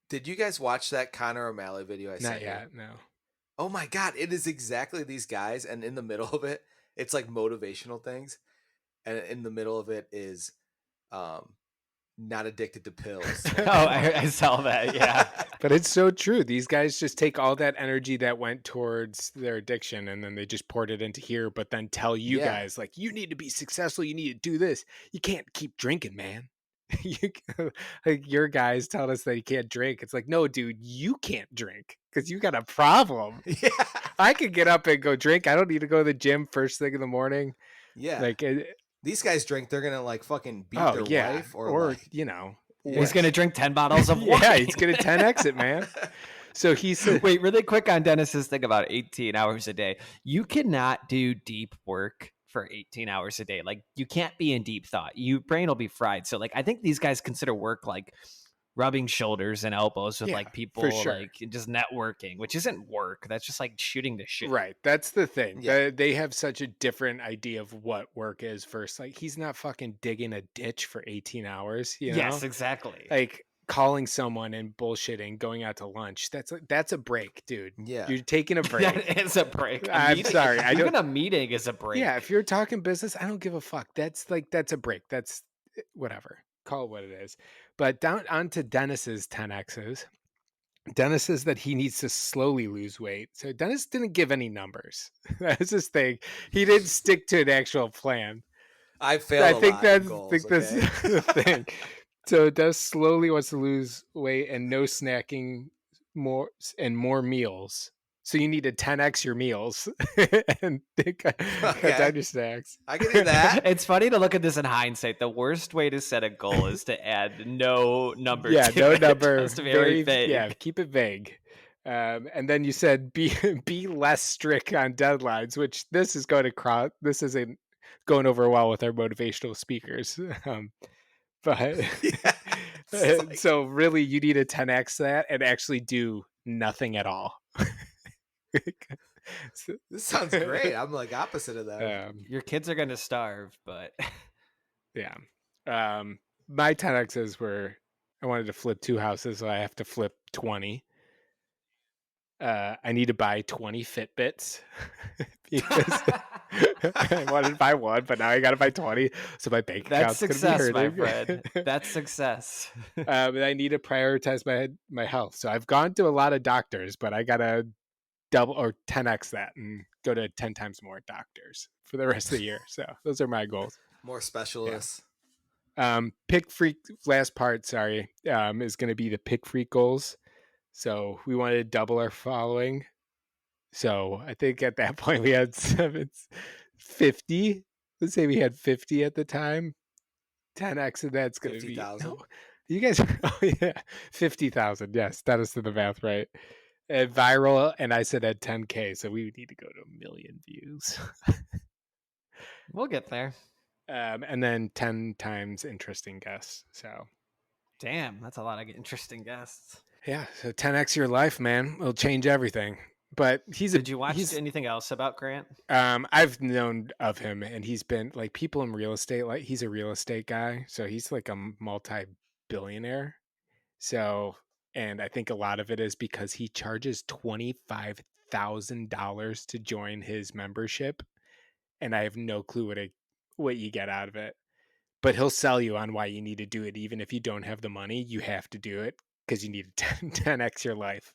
Speaker 9: Did you guys watch that Conor O'Malley video I sent
Speaker 6: Not yet, no.
Speaker 9: Oh my God, it is exactly these guys, and in the middle of it, it's like motivational things. And in the middle of it is not addicted to pills.
Speaker 8: Oh, I saw that. Yeah.
Speaker 6: But it's so true. These guys just take all that energy that went towards their addiction and then they just poured it into here, but then tell you guys, like, you need to be successful. You need to do this. You can't keep drinking, man. like your guys tell us that you can't drink. It's like, no, dude, you can't drink because you got a problem.
Speaker 9: Yeah.
Speaker 6: I could get up and go drink. I don't need to go to the gym first thing in the morning.
Speaker 9: Yeah.
Speaker 6: Like
Speaker 9: these guys drink, they're gonna like fucking beat
Speaker 6: oh
Speaker 9: their
Speaker 6: yeah,
Speaker 9: wife
Speaker 6: or
Speaker 9: like,
Speaker 6: you know,
Speaker 8: He's gonna drink 10 bottles of wine.
Speaker 6: yeah, he's gonna 10x it, man. So he said,
Speaker 8: wait, really quick on Dennis's thing about 18 hours a day. You cannot do deep work for 18 hours a day. Like you can't be in deep thought. Your brain will be fried. So like I think these guys consider work like rubbing shoulders and elbows with like people,
Speaker 6: for sure.
Speaker 8: like just networking, which isn't work. That's just like shooting the shit.
Speaker 6: Right. That's the thing.
Speaker 9: Yeah.
Speaker 6: They have such a different idea of what work is versus like he's not fucking digging a ditch for 18 hours. You know?
Speaker 8: Yes, exactly.
Speaker 6: Like calling someone and bullshitting, going out to lunch. That's a break, dude.
Speaker 9: Yeah.
Speaker 6: You're taking a break.
Speaker 8: That is a break.
Speaker 6: I'm sorry.
Speaker 8: Even a meeting is a break.
Speaker 6: Yeah, if you're talking business, I don't give a fuck. That's a break. That's whatever. Call it what it is. But down onto Dennis's 10Xs. Dennis says that he needs to slowly lose weight. So Dennis didn't give any numbers. That's his thing. He didn't stick to an actual plan.
Speaker 9: I failed.
Speaker 6: I think that's
Speaker 9: goals,
Speaker 6: that's the thing. So Dennis slowly wants to lose weight and no snacking, more meals. So you need to 10x your meals and cut down your snacks.
Speaker 9: I can do that.
Speaker 8: It's funny to look at this in hindsight. The worst way to set a goal is to add no number.
Speaker 6: Yeah,
Speaker 8: to
Speaker 6: no
Speaker 8: it.
Speaker 6: number.
Speaker 8: Just very vague.
Speaker 6: Yeah, keep it vague. And then you said be less strict on deadlines, which this isn't going over well with our motivational speakers. But
Speaker 9: like,
Speaker 6: so really you need to 10x that and actually do nothing at all.
Speaker 9: this sounds great. I'm like opposite of that.
Speaker 8: Your kids are gonna starve, but
Speaker 6: yeah. My 10x's were I wanted to flip 2 houses, so I have to flip 20. I need to buy 20 Fitbits because I wanted to buy one, but now I got to buy 20. So my bank account's going to be hurting.
Speaker 8: That's success, my friend. That's success.
Speaker 6: I need to prioritize my health. So I've gone to a lot of doctors, but I got to double or 10x that and go to 10 times more doctors for the rest of the year. So those are my goals.
Speaker 9: More specialists.
Speaker 6: Yeah. Pick freak last part, sorry, is going to be the pick freak goals. So we wanted to double our following. So I think at that point we had 50. Let's say we had 50 at the time. 10x and that's going to be
Speaker 9: 50,000.
Speaker 6: no, you guys. Oh yeah, 50,000. Yes, that is to the math right. And viral, and I said at 10K, so we would need to go to 1 million views.
Speaker 8: We'll get there.
Speaker 6: And then 10 times interesting guests. So,
Speaker 8: damn, that's a lot of interesting guests.
Speaker 6: Yeah, so 10x your life, man. It'll change everything. But
Speaker 8: did you watch anything else about Grant?
Speaker 6: I've known of him, and he's been like people in real estate. Like he's a real estate guy, so he's like a multi-billionaire. So, and I think a lot of it is because he charges $25,000 to join his membership, and I have no clue what you get out of it. But he'll sell you on why you need to do it, even if you don't have the money. You have to do it because you need to 10x your life.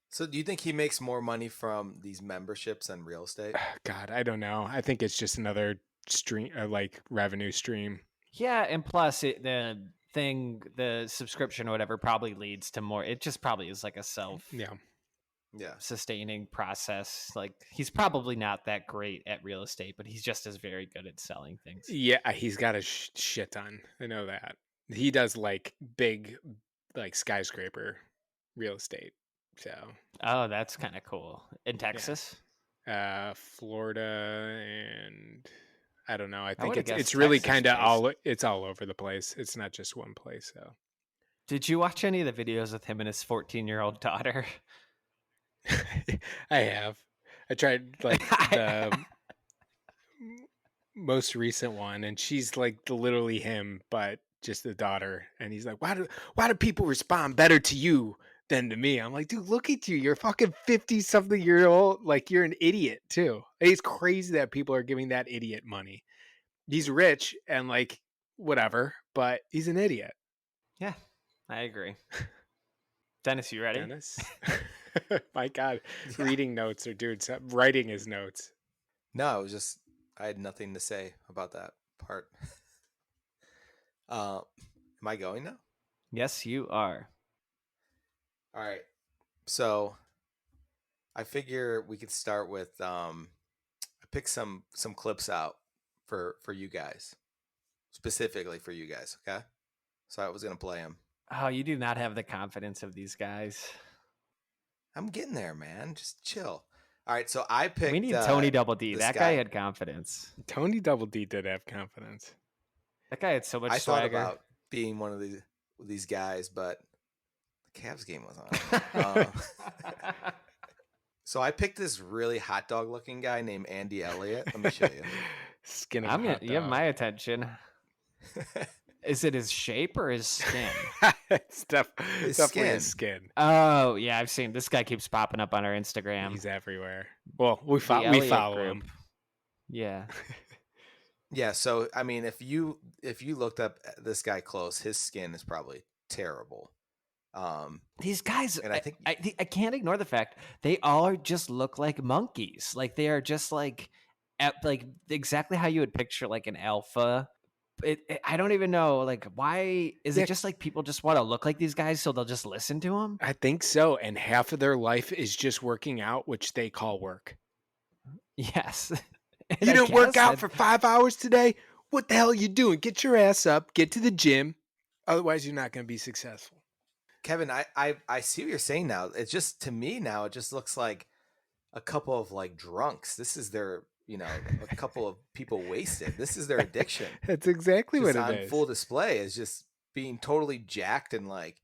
Speaker 9: So do you think he makes more money from these memberships than real estate?
Speaker 6: God, I don't know. I think it's just another stream, like revenue stream.
Speaker 8: Yeah, and plus the subscription or whatever probably leads to more. It just probably is like a sustaining process. Like he's probably not that great at real estate, but he's just as very good at selling things.
Speaker 6: Yeah, he's got a shit ton. I know that. He does like big, like skyscraper real estate. So.
Speaker 8: Oh, that's kind of cool. In Texas?
Speaker 6: Yeah. Florida, and I don't know. I think it's really kind of it's all over the place. It's not just one place. So.
Speaker 8: Did you watch any of the videos with him and his 14-year-old daughter?
Speaker 6: I have. I tried like the most recent one, and she's like literally him, but just the daughter. And he's like, why do people respond better to you than to me? I'm like, dude, look at you. You're fucking 50-something-year-old. Like you're an idiot too. It's crazy that people are giving that idiot money. He's rich and like whatever, but he's an idiot.
Speaker 8: Yeah, I agree. Dennis, you ready?
Speaker 6: Dennis? My God, reading notes or writing his notes.
Speaker 9: No, it was just I had nothing to say about that part. Am I going now?
Speaker 8: Yes, you are.
Speaker 9: All right. So I figure we could start with I picked some clips out for you guys, specifically for you guys. Okay. So I was gonna play them.
Speaker 8: Oh, you do not have the confidence of these guys.
Speaker 9: I'm getting there, man. Just chill. All right. So I picked.
Speaker 8: We need Tony Double D.
Speaker 9: this
Speaker 8: That guy had confidence.
Speaker 6: Tony Double D did have confidence.
Speaker 8: That guy had so much
Speaker 9: I
Speaker 8: swagger.
Speaker 9: thought about being one of these guys, but the Cavs game was on. So I picked this really hot dog looking guy named Andy Elliot. Let me show you.
Speaker 6: Skin of a hot
Speaker 8: You have
Speaker 6: dog.
Speaker 8: my attention. Is it his shape or his skin?
Speaker 6: It's
Speaker 9: His
Speaker 6: definitely his skin.
Speaker 8: Oh, yeah, I've seen this guy keeps popping up on our Instagram.
Speaker 6: He's everywhere. Well, we
Speaker 8: The Elliot
Speaker 6: follow
Speaker 8: group.
Speaker 6: him.
Speaker 8: Yeah.
Speaker 9: Yeah. So I mean, if you looked up this guy close, his skin is probably terrible.
Speaker 8: These guys,
Speaker 9: and I think
Speaker 8: I can't ignore the fact they all just look like monkeys. Like they are just like exactly how you would picture like an alpha. I don't even know, like, why is it just like people just want to look like these guys so they'll just listen to them?
Speaker 6: I think so. And half of their life is just working out, which they call work.
Speaker 8: Yes.
Speaker 6: You didn't work out for 5 hours today? What the hell are you doing? Get your ass up, get to the gym. Otherwise, you're not going to be successful.
Speaker 9: Kevin, I see what you're saying now. It's just, to me now, it just looks like a couple of like drunks. This is their, a couple of people wasted. This is their addiction.
Speaker 6: That's exactly
Speaker 9: just
Speaker 6: what
Speaker 9: on
Speaker 6: it is.
Speaker 9: full display is just being totally jacked, and like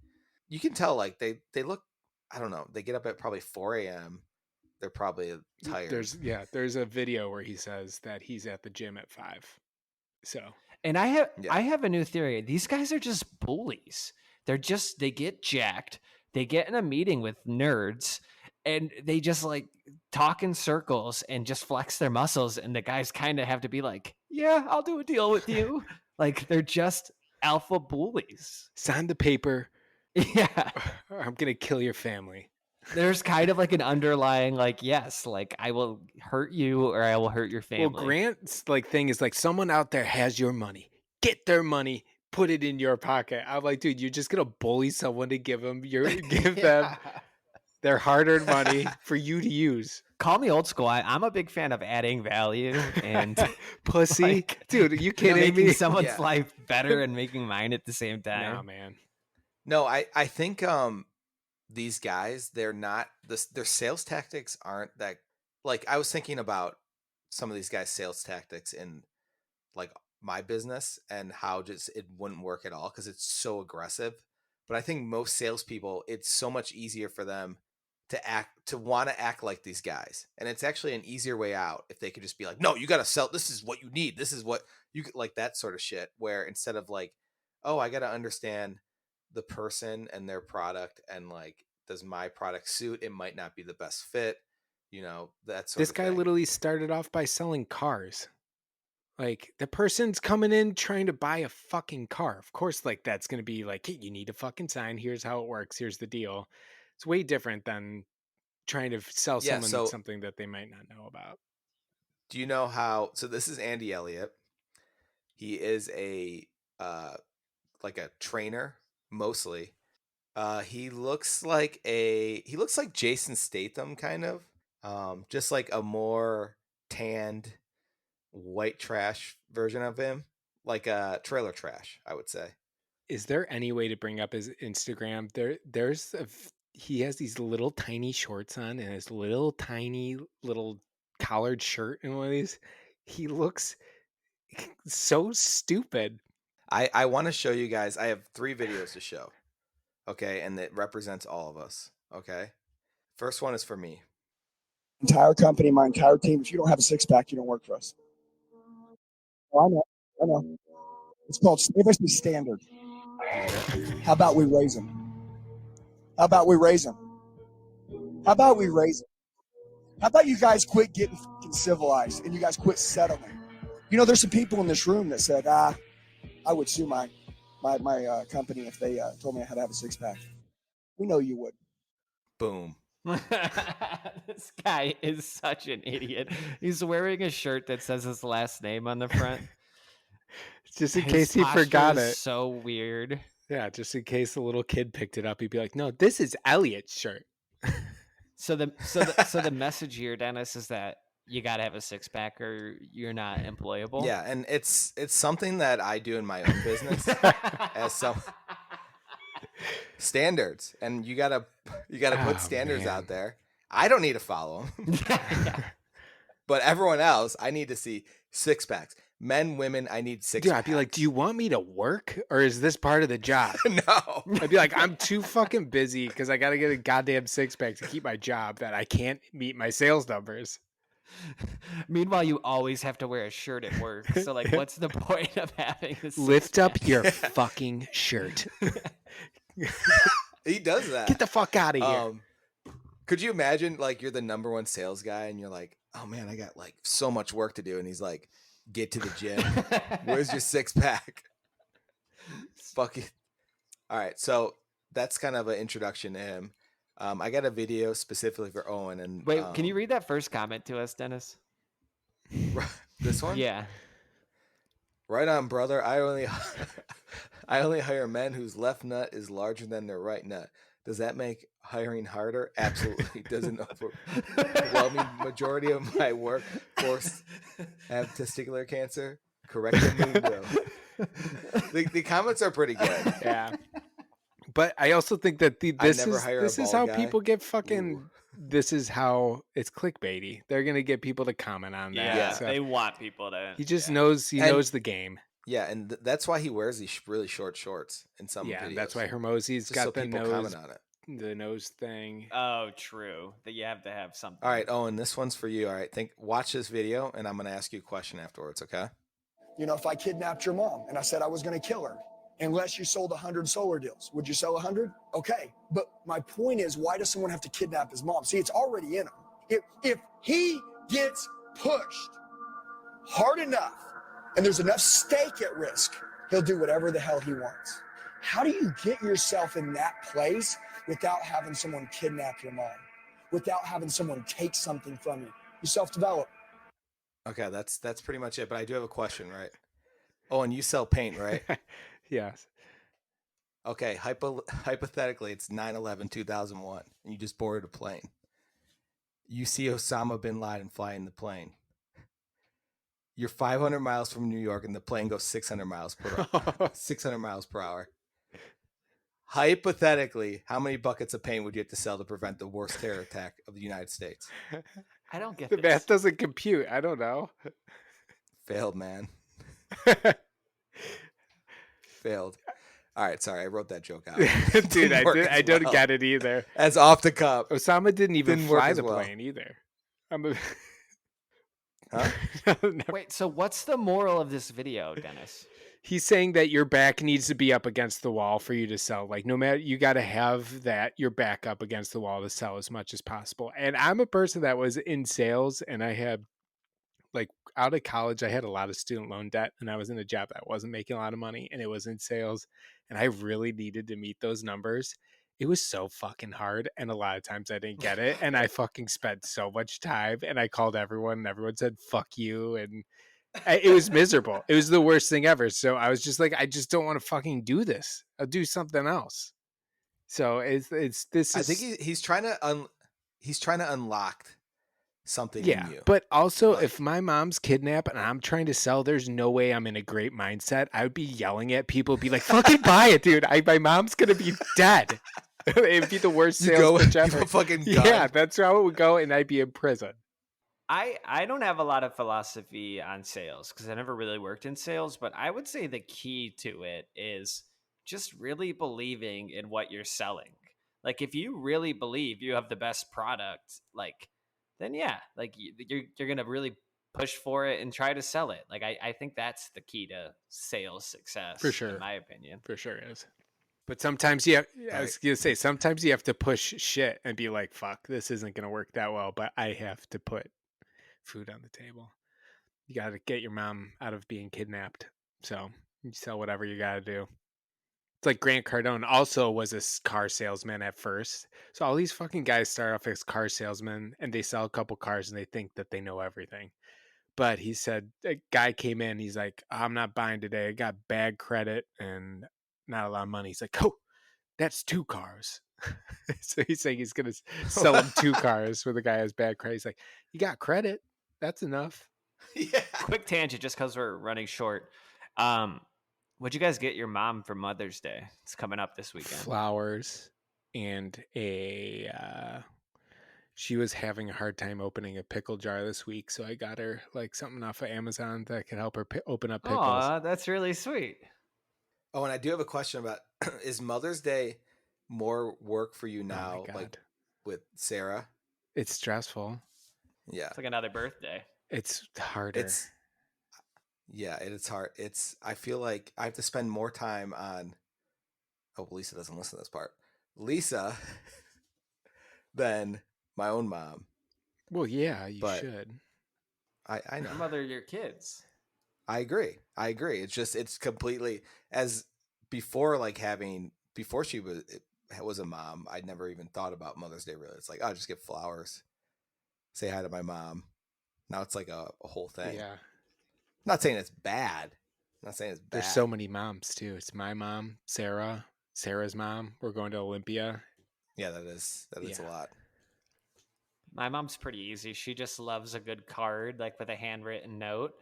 Speaker 9: you can tell like they look, I don't know, they get up at probably 4 a.m. They're probably tired.
Speaker 6: There's a video where he says that he's at the gym at 5. So,
Speaker 8: and I have a new theory. These guys are just bullies. They get jacked. They get in a meeting with nerds and they just like talk in circles and just flex their muscles. And the guys kind of have to be like, yeah, I'll do a deal with you. Like they're just alpha bullies.
Speaker 6: Sign the paper.
Speaker 8: Yeah.
Speaker 6: Or I'm going to kill your family.
Speaker 8: There's kind of like an underlying, like, yes, like I will hurt you or I will hurt your family.
Speaker 6: Well, Grant's like thing is like someone out there has your money. Get their money. Put it in your pocket. I'm like, dude, you're just gonna bully someone to give them them their hard-earned money for you to use.
Speaker 8: Call me old school. I'm a big fan of adding value and
Speaker 6: pussy, like, dude. Are you kidding
Speaker 8: making
Speaker 6: me?
Speaker 8: Someone's life better and making mine at the same time.
Speaker 6: No, man.
Speaker 9: No, I think these guys, they're not their sales tactics aren't that, like, I was thinking about some of these guys' sales tactics in like my business and how just it wouldn't work at all because it's so aggressive. But I think most salespeople, it's so much easier for them to want to act like these guys, and it's actually an easier way out if they could just be like, no, you got to sell, this is what you need, this is what you like, that sort of shit, where instead of like, oh, I got to understand the person and their product, and like, does my product suit, it might not be the best fit, that sort
Speaker 6: This
Speaker 9: of
Speaker 6: guy
Speaker 9: thing.
Speaker 6: literally started off by selling cars. Like, the person's coming in trying to buy a fucking car. Of course, like, that's going to be like, hey, you need a fucking sign. Here's how it works. Here's the deal. It's way different than trying to sell someone something that they might not know about.
Speaker 9: Do you know how? So this is Andy Elliot. He is like a trainer, mostly. He looks like Jason Statham, kind of. Just like a more tanned, white trash version of him, like a trailer trash, I would say.
Speaker 6: Is there any way to bring up his Instagram? He has these little tiny shorts on and his little tiny little collared shirt and one of these. He looks so stupid.
Speaker 9: I want to show you guys. I have 3 videos to show. Okay, and it represents all of us. Okay, first one is for me.
Speaker 13: Entire company, my entire team. If you don't have a 6-pack, you don't work for us. Oh, I know. It's called Save Us the Standard. How about we raise them? How about we raise them? How about we raise them? How about you guys quit getting fucking civilized and you guys quit settling? There's some people in this room that said, I would sue my company if they told me I had to have a 6-pack. We know you would.
Speaker 9: Boom.
Speaker 8: This guy is such an idiot. He's wearing a shirt that says his last name on the front.
Speaker 6: Just in
Speaker 8: His
Speaker 6: case he
Speaker 8: posture
Speaker 6: forgot
Speaker 8: is
Speaker 6: it.
Speaker 8: so weird.
Speaker 6: Yeah, just in case the little kid picked it up, he'd be like, "No, this is Elliot's shirt."
Speaker 8: So the message here, Dennis, is that you got to have a six pack or you're not employable.
Speaker 9: Yeah, and it's something that I do in my own business as some standards, and you gotta put standards out there. I don't need to follow them, but everyone else, I need to see six packs. Men, women, I need six.
Speaker 6: Dude, I'd be like, "Do you want me to work, or is this part of the job?"
Speaker 9: No,
Speaker 6: I'd be like, "I'm too fucking busy because I got to get a goddamn six pack to keep my job that I can't meet my sales numbers."
Speaker 8: Meanwhile, you always have to wear a shirt at work. So, like, what's the point of having this?
Speaker 6: Lift up your fucking shirt.
Speaker 9: He does that.
Speaker 6: Get the fuck out of here.
Speaker 9: Could you imagine, like, you're the number one sales guy and you're like, "Oh man, I got like so much work to do," and he's like, "Get to the gym. Where's your six pack?" Fuck it. All right, so that's kind of an introduction to him. I got a video specifically for Owen. And
Speaker 8: wait, can you read that first comment to us, Dennis?
Speaker 9: This one?
Speaker 8: Yeah.
Speaker 9: Right on, brother. I only hire men whose left nut is larger than their right nut. Does that make hiring harder? Absolutely. Doesn't overwhelming majority of my workforce have testicular cancer? Correct. The comments are pretty good.
Speaker 6: Yeah. But I also think that this is how people get fucking. Ooh. This is how it's clickbaity. They're gonna get people to comment on that.
Speaker 8: Yeah, so they want people to.
Speaker 6: He just knows. He knows the game.
Speaker 9: Yeah, and that's why he wears these really short shorts in some videos.
Speaker 6: Yeah, that's why Hormozi's got the nose on it. The nose thing.
Speaker 8: Oh, true. That you have to have something.
Speaker 9: All right, Owen, this one's for you. All right, watch this video, and I'm gonna ask you a question afterwards. Okay?
Speaker 13: You know, if I kidnapped your mom and I said I was gonna kill her, unless you sold 100 solar deals, would you sell 100? Okay, but my point is, why does someone have to kidnap his mom? See, it's already in him. If he gets pushed hard enough and there's enough stake at risk, he'll do whatever the hell he wants. How do you get yourself in that place without having someone kidnap your mom, without having someone take something from you? You self-develop.
Speaker 9: Okay, that's pretty much it, but I do have a question, right? Oh, and you sell paint, right?
Speaker 6: Yes.
Speaker 9: Okay, hypothetically, it's 9/11/2001, and you just boarded a plane. You see Osama bin Laden flying the plane. You're 500 miles from New York, and the plane goes 600 miles per hour. Hypothetically, how many buckets of paint would you have to sell to prevent the worst terror attack of the United States?
Speaker 8: I don't get
Speaker 6: the math doesn't compute. I don't know.
Speaker 9: Failed, man. Failed. All right, sorry, I wrote that joke out.
Speaker 6: Dude, I don't get it either.
Speaker 9: As off the cup.
Speaker 6: Osama didn't even fly the plane either.
Speaker 9: Huh?
Speaker 6: No.
Speaker 8: Wait, so what's the moral of this video, Dennis?
Speaker 6: He's saying that your back needs to be up against the wall for you to sell. Like, no matter, you got to have your back up against the wall to sell as much as possible. And I'm a person that was in sales, and I had, like, out of college, I had a lot of student loan debt, and I was in a job that wasn't making a lot of money, and it was in sales, and I really needed to meet those numbers. It was so fucking hard, and a lot of times I didn't get it, and I fucking spent so much time, and I called everyone, and everyone said, "Fuck you," and it was miserable. It was the worst thing ever. So I was just like, I just don't want to fucking do this. I'll do something else. So it's this.
Speaker 9: I think he's trying to unlock something in you.
Speaker 6: But also, if my mom's kidnapped and I'm trying to sell, there's no way I'm in a great mindset. I would be yelling at people, be like, "Fucking buy it, dude! My mom's gonna be dead." It'd be the worst sales pitch ever.
Speaker 9: Fucking gun.
Speaker 6: Yeah, that's how it would go, and I'd be in prison.
Speaker 8: I don't have a lot of philosophy on sales because I never really worked in sales, but I would say the key to it is just really believing in what you're selling. Like, if you really believe you have the best product, like, then yeah, like you're gonna really push for it and try to sell it. Like, I think that's the key to sales success,
Speaker 6: for sure,
Speaker 8: in my opinion.
Speaker 6: For sure is. But sometimes sometimes you have to push shit and be like, "Fuck, this isn't gonna work that well," but I have to put food on the table. You got to get your mom out of being kidnapped. So you sell whatever you got to do. It's like Grant Cardone also was a car salesman at first. So all these fucking guys start off as car salesmen and they sell a couple cars and they think that they know everything. But he said a guy came in. He's like, I'm not buying today. I got bad credit and not a lot of money. He's like, oh, that's 2 cars. So he's saying he's going to sell him 2 cars where the guy has bad credit. He's like, you got credit. That's enough.
Speaker 9: Yeah.
Speaker 8: Quick tangent, just because we're running short. What'd you guys get your mom for Mother's Day? It's coming up this weekend.
Speaker 6: Flowers and she was having a hard time opening a pickle jar this week, so I got her like something off of Amazon that could help her open up pickles.
Speaker 8: Aw, that's really sweet.
Speaker 9: Oh, and I do have a question about, is Mother's Day more work for you
Speaker 6: Oh
Speaker 9: now,
Speaker 6: my
Speaker 9: like
Speaker 6: God.
Speaker 9: with Sarah?
Speaker 6: It's stressful.
Speaker 9: Yeah.
Speaker 8: It's like another birthday.
Speaker 6: It's harder.
Speaker 9: It's hard. I feel like I have to spend more time on, oh, Lisa doesn't listen to this part. Lisa than my own mom.
Speaker 6: Well, yeah, you should.
Speaker 9: I know.
Speaker 8: Mother your kids.
Speaker 9: I agree. It's completely, as before, like before she was a mom, I'd never even thought about Mother's Day really. It's like, I'll just get flowers, say hi to my mom. Now it's like a whole thing.
Speaker 6: Yeah.
Speaker 9: I'm not saying it's bad.
Speaker 6: There's so many moms too. It's my mom, Sarah's mom. We're going to Olympia.
Speaker 9: Yeah, that is a lot.
Speaker 8: My mom's pretty easy. She just loves a good card, like with a handwritten note.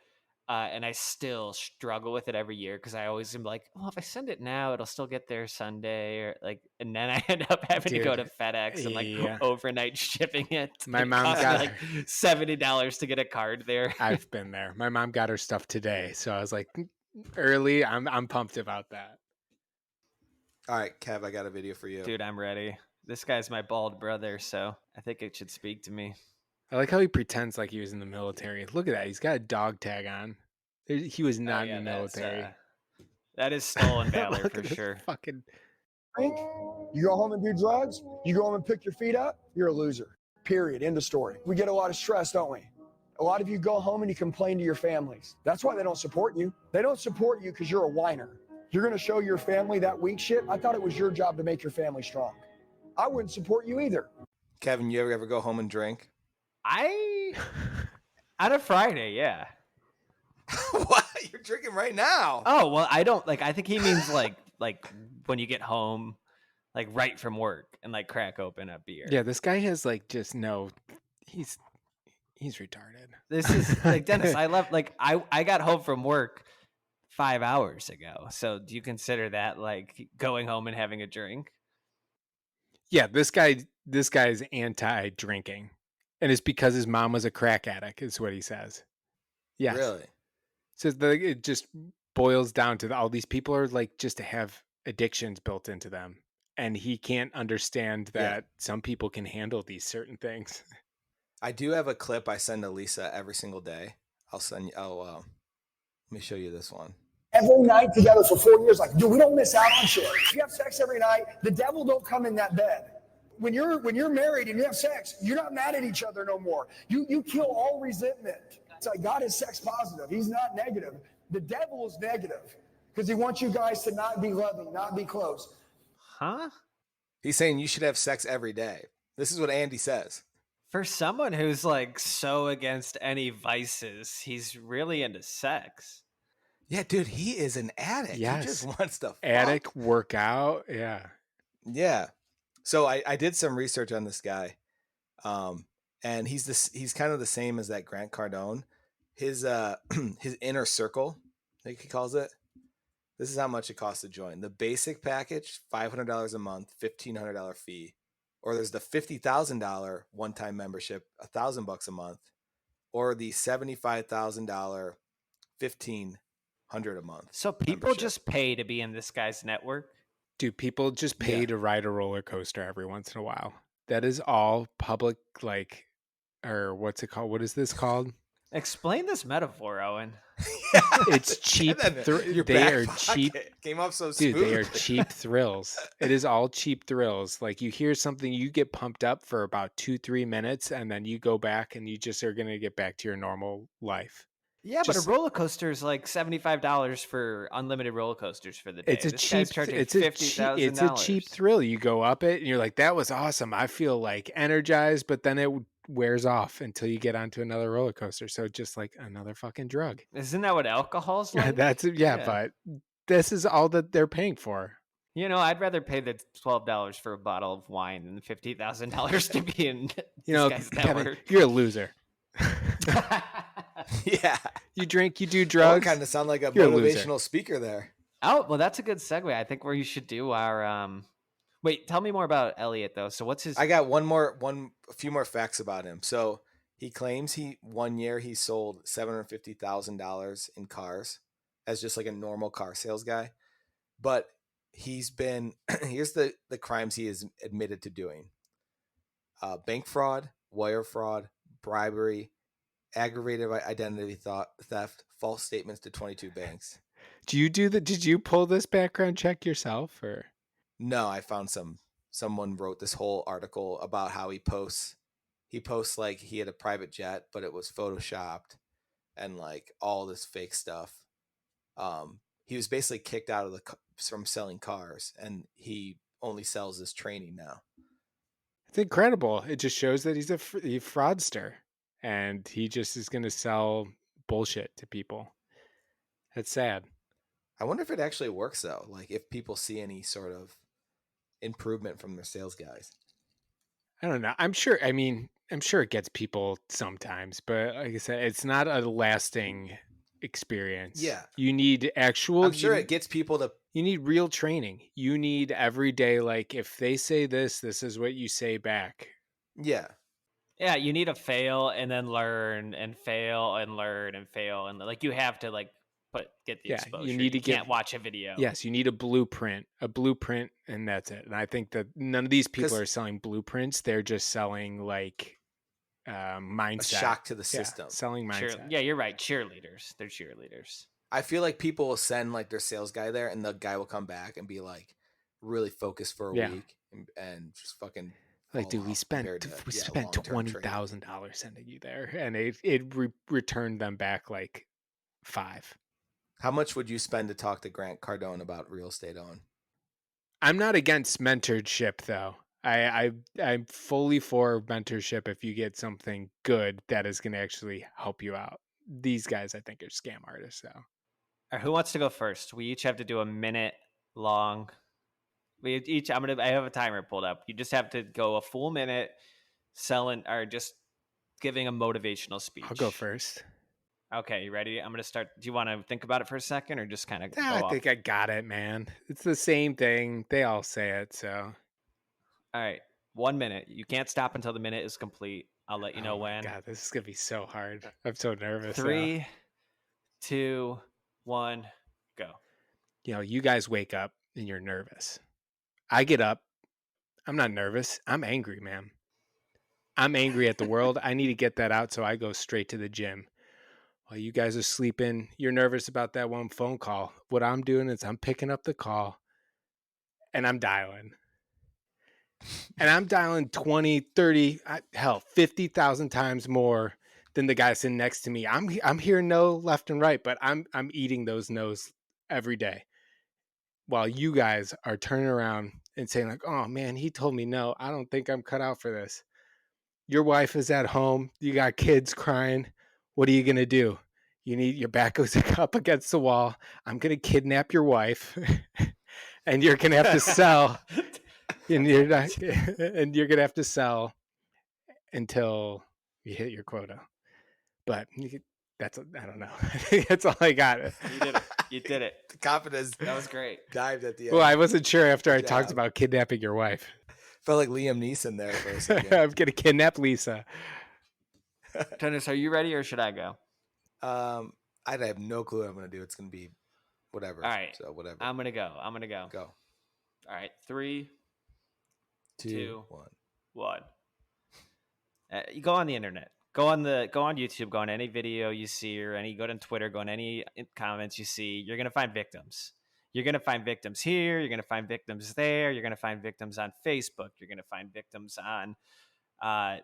Speaker 8: And I still struggle with it every year because I always am like, well, if I send it now, it'll still get there Sunday, or like, and then I end up having to go to FedEx and like overnight shipping it.
Speaker 6: My
Speaker 8: It
Speaker 6: mom
Speaker 8: costs
Speaker 6: got
Speaker 8: me, like $70 to get a card there.
Speaker 6: I've been there. My mom got her stuff today, so I was like, early. I'm pumped about that.
Speaker 9: All right, Kev, I got a video for you.
Speaker 8: Dude, I'm ready. This guy's my bald brother, so I think it should speak to me.
Speaker 6: I like how he pretends like he was in the military. Look at that. He's got a dog tag on. He was not in the military.
Speaker 8: That is stolen valor for sure.
Speaker 6: Fucking.
Speaker 13: You go home and do drugs, you go home and pick your feet up, you're a loser. Period. End of story. We get a lot of stress, don't we? A lot of you go home and you complain to your families. That's why they don't support you. They don't support you because you're a whiner. You're going to show your family that weak shit. I thought it was your job to make your family strong. I wouldn't support you either.
Speaker 9: Kevin, you ever go home and drink?
Speaker 8: On a Friday, yeah.
Speaker 9: What? You're drinking right now?
Speaker 8: Oh, well, I don't like. I think he means like when you get home, like right from work, and like crack open a beer.
Speaker 6: Yeah, this guy has like just no. He's retarded.
Speaker 8: This is like Dennis. I left like I got home from work 5 hours ago. So do you consider that like going home and having a drink?
Speaker 6: Yeah, this guy's anti-drinking, and it's because his mom was a crack addict. Is what he says. Yes.
Speaker 9: Really?
Speaker 6: So it just boils down to all these people are like just to have addictions built into them, and he can't understand that some people can handle these certain things.
Speaker 9: I do have a clip I send to Lisa every single day. I'll send you. Let me show you this one.
Speaker 13: Every night together for 4 years, like, dude, we don't miss out on shit. You have sex every night. The devil don't come in that bed. When you're married and you have sex, you're not mad at each other no more. You kill all resentment. It's like God is sex positive. He's not negative. The devil is negative because he wants you guys to not be loving, not be close.
Speaker 8: Huh?
Speaker 9: He's saying you should have sex every day. This is what Andy says.
Speaker 8: For someone who's like so against any vices, he's really into sex.
Speaker 9: Yeah, dude, he is an addict.
Speaker 6: Yes.
Speaker 9: He just wants to
Speaker 6: Addict, workout. Yeah.
Speaker 9: Yeah. So I did some research on this guy. And he's kind of the same as that Grant Cardone. His inner circle, I think he calls it. This is how much it costs to join. The basic package, $500 a month, $1,500 fee. Or there's the $50,000 one-time membership, $1,000 a month. Or the $75,000, $1,500 a month.
Speaker 8: So people just pay to be in this guy's network?
Speaker 6: Dude, people just pay to ride a roller coaster every once in a while. That is all public, like, or what's it called? What is this called?
Speaker 8: Explain this metaphor, Owen.
Speaker 6: It's cheap. They are cheap.
Speaker 9: Came off so
Speaker 6: dude.
Speaker 9: smooth.
Speaker 6: They are cheap thrills. It is all cheap thrills. Like you hear something, you get pumped up for about 2-3 minutes, and then you go back, and you just are going to get back to your normal life.
Speaker 8: Yeah, but a roller coaster is like $75 for unlimited roller coasters for the day.
Speaker 6: It's a
Speaker 8: this
Speaker 6: cheap.
Speaker 8: guy's charging
Speaker 6: It's
Speaker 8: $50,000.
Speaker 6: a cheap thrill. You go up it, and you're like, "That was awesome. I feel like energized." But then wears off until you get onto another roller coaster. So just like another fucking drug.
Speaker 8: Isn't that what alcohol's like?
Speaker 6: But this is all that they're paying for.
Speaker 8: You know, I'd rather pay the $12 for a bottle of wine than $50,000 to be in this guy's network.
Speaker 6: You're a loser.
Speaker 9: Yeah.
Speaker 6: You drink, you do drugs.
Speaker 9: Kind of sound like a
Speaker 6: You're
Speaker 9: motivational speaker there.
Speaker 8: Oh, well, that's a good segue. I think where you should do our wait, tell me more about Elliot though. So what's his
Speaker 9: I got a few more facts about him. So he claims one year he sold $750,000 in cars as just like a normal car sales guy. But he's been here's the crimes he is admitted to doing. Bank fraud, wire fraud, bribery, aggravated identity theft, false statements to 22 banks.
Speaker 6: Did you pull this background check yourself or?
Speaker 9: No, I found someone wrote this whole article about how he posts like he had a private jet, but it was photoshopped and like all this fake stuff. He was basically kicked out of from selling cars, and he only sells this training now.
Speaker 6: It's incredible. It just shows that he's a fraudster, and he just is going to sell bullshit to people. That's sad.
Speaker 9: I wonder if it actually works though. Like if people see any sort of improvement from their sales guys.
Speaker 6: I don't know. I'm sure it gets people sometimes, but like I said, it's not a lasting experience.
Speaker 9: Yeah.
Speaker 6: You need
Speaker 9: I'm sure it gets people to.
Speaker 6: You need real training. You need every day, like if they say this is what you say back.
Speaker 9: Yeah.
Speaker 8: Yeah, you need to fail and then learn and fail and learn and fail. And like you have to like get the exposure.
Speaker 6: You
Speaker 8: can't watch a video.
Speaker 6: Yes, you need a blueprint, and that's it. And I think that none of these people are selling blueprints. They're just selling like mindset.
Speaker 9: A shock to the system.
Speaker 6: Selling mindset.
Speaker 8: Yeah, you're right. Cheerleaders. They're cheerleaders.
Speaker 9: I feel like people will send like their sales guy there, and the guy will come back and be like really focused for a week and just fucking
Speaker 6: like, dude, we spent $20,000 sending you there, and it returned them back like 5.
Speaker 9: How much would you spend to talk to Grant Cardone about real estate on?
Speaker 6: I'm not against mentorship though. I'm fully for mentorship if you get something good that is going to actually help you out. These guys, I think, are scam artists though.
Speaker 8: Right, who wants to go first? We each have to do a minute long. I have a timer pulled up. You just have to go a full minute selling or just giving a motivational speech.
Speaker 6: I'll go first.
Speaker 8: Okay, you ready? I'm going to start. Do you want to think about it for a second or just kind of
Speaker 6: I think I got it, man. It's the same thing. They all say it, so.
Speaker 8: All right, 1 minute. You can't stop until the minute is complete. I'll let you know when.
Speaker 6: God, this is going to be so hard. I'm so nervous.
Speaker 8: 3, 2, 1, go.
Speaker 6: You guys wake up and you're nervous. I get up. I'm not nervous. I'm angry, man. I'm angry at the world. I need to get that out, so I go straight to the gym. While you guys are sleeping, you're nervous about that one phone call. What I'm doing is I'm picking up the call and I'm dialing. And I'm dialing 20, 30, hell, 50,000 times more than the guy sitting next to me. I'm hearing no left and right, but I'm eating those no's every day. While you guys are turning around and saying like, oh man, he told me no. I don't think I'm cut out for this. Your wife is at home. You got kids crying. What are you going to do? Your back goes up against the wall. I'm going to kidnap your wife and you're going to have to sell and you're going to have to sell until you hit your quota. But I don't know. I think that's all I got.
Speaker 8: You did it.
Speaker 9: The confidence.
Speaker 8: That was great.
Speaker 9: Dived at the end.
Speaker 6: Well, I wasn't sure after I talked about kidnapping your wife.
Speaker 9: Felt like Liam Neeson there for a second.
Speaker 6: I'm going to kidnap Lisa.
Speaker 8: Dennis, are you ready or should I go?
Speaker 9: I have no clue what I'm going to do. It's going to be whatever.
Speaker 8: All right.
Speaker 9: So whatever.
Speaker 8: I'm going to go.
Speaker 9: Go.
Speaker 8: All right. 3, 2, 1. You go on the internet. Go on YouTube. Go on any video you see or go on Twitter. Go on any comments you see. You're going to find victims. You're going to find victims here. You're going to find victims there. You're going to find victims on Facebook. You're going to find victims on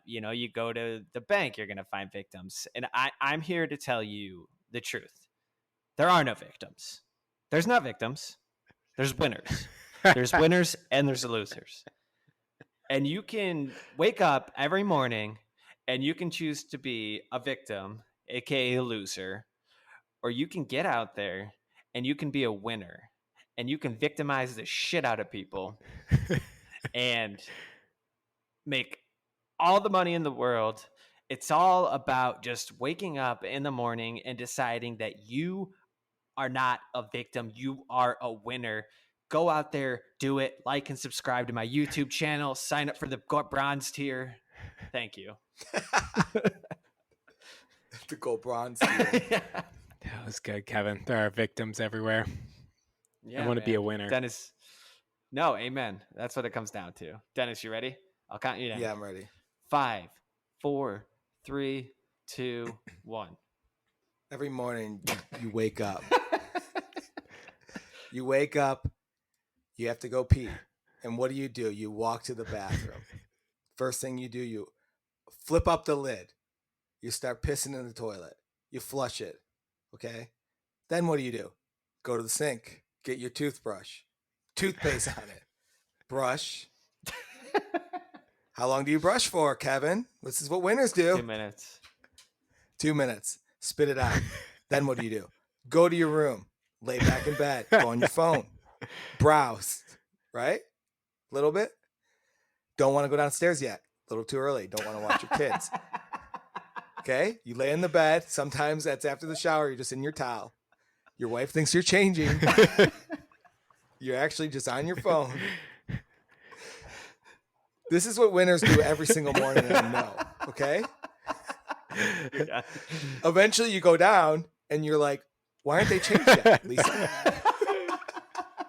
Speaker 8: you go to the bank, you're going to find victims. And I'm here to tell you the truth. There are no victims. There's not victims. There's winners. There's winners and there's losers. And you can wake up every morning And you can choose to be a victim, aka a loser, or you can get out there and you can be a winner and you can victimize the shit out of people and make all the money in the world. It's all about just waking up in the morning and deciding that you are not a victim. You are a winner. Go out there, do it, like and subscribe to my YouTube channel, sign up for the bronze tier. Thank you.
Speaker 9: The gold bronze tier.
Speaker 6: That was good, Kevin. There are victims everywhere.
Speaker 8: Yeah,
Speaker 6: I want to be a winner.
Speaker 8: Dennis. No, amen. That's what it comes down to. Dennis, you ready? I'll count you down.
Speaker 9: Yeah, I'm ready.
Speaker 8: 5, 4, 3, 2, 1.
Speaker 9: Every morning you wake up. You wake up, you have to go pee. And what do? You walk to the bathroom. First thing you do, you flip up the lid. You start pissing in the toilet. You flush it. Okay? Then what do? Go to the sink. Get your toothbrush. Toothpaste on it. Brush. How long do you brush for, Kevin? This is what winners do.
Speaker 8: 2 minutes.
Speaker 9: 2 minutes. Spit it out. Then what do? Go to your room. Lay back in bed. Go on your phone. Browse. Right? A little bit. Don't want to go downstairs yet. A little too early. Don't want to watch your kids. Okay? You lay in the bed. Sometimes that's after the shower. You're just in your towel. Your wife thinks you're changing. You're actually just on your phone. This is what winners do every single morning, and I know. Okay? Eventually you go down and you're like, why aren't they changed yet, Lisa?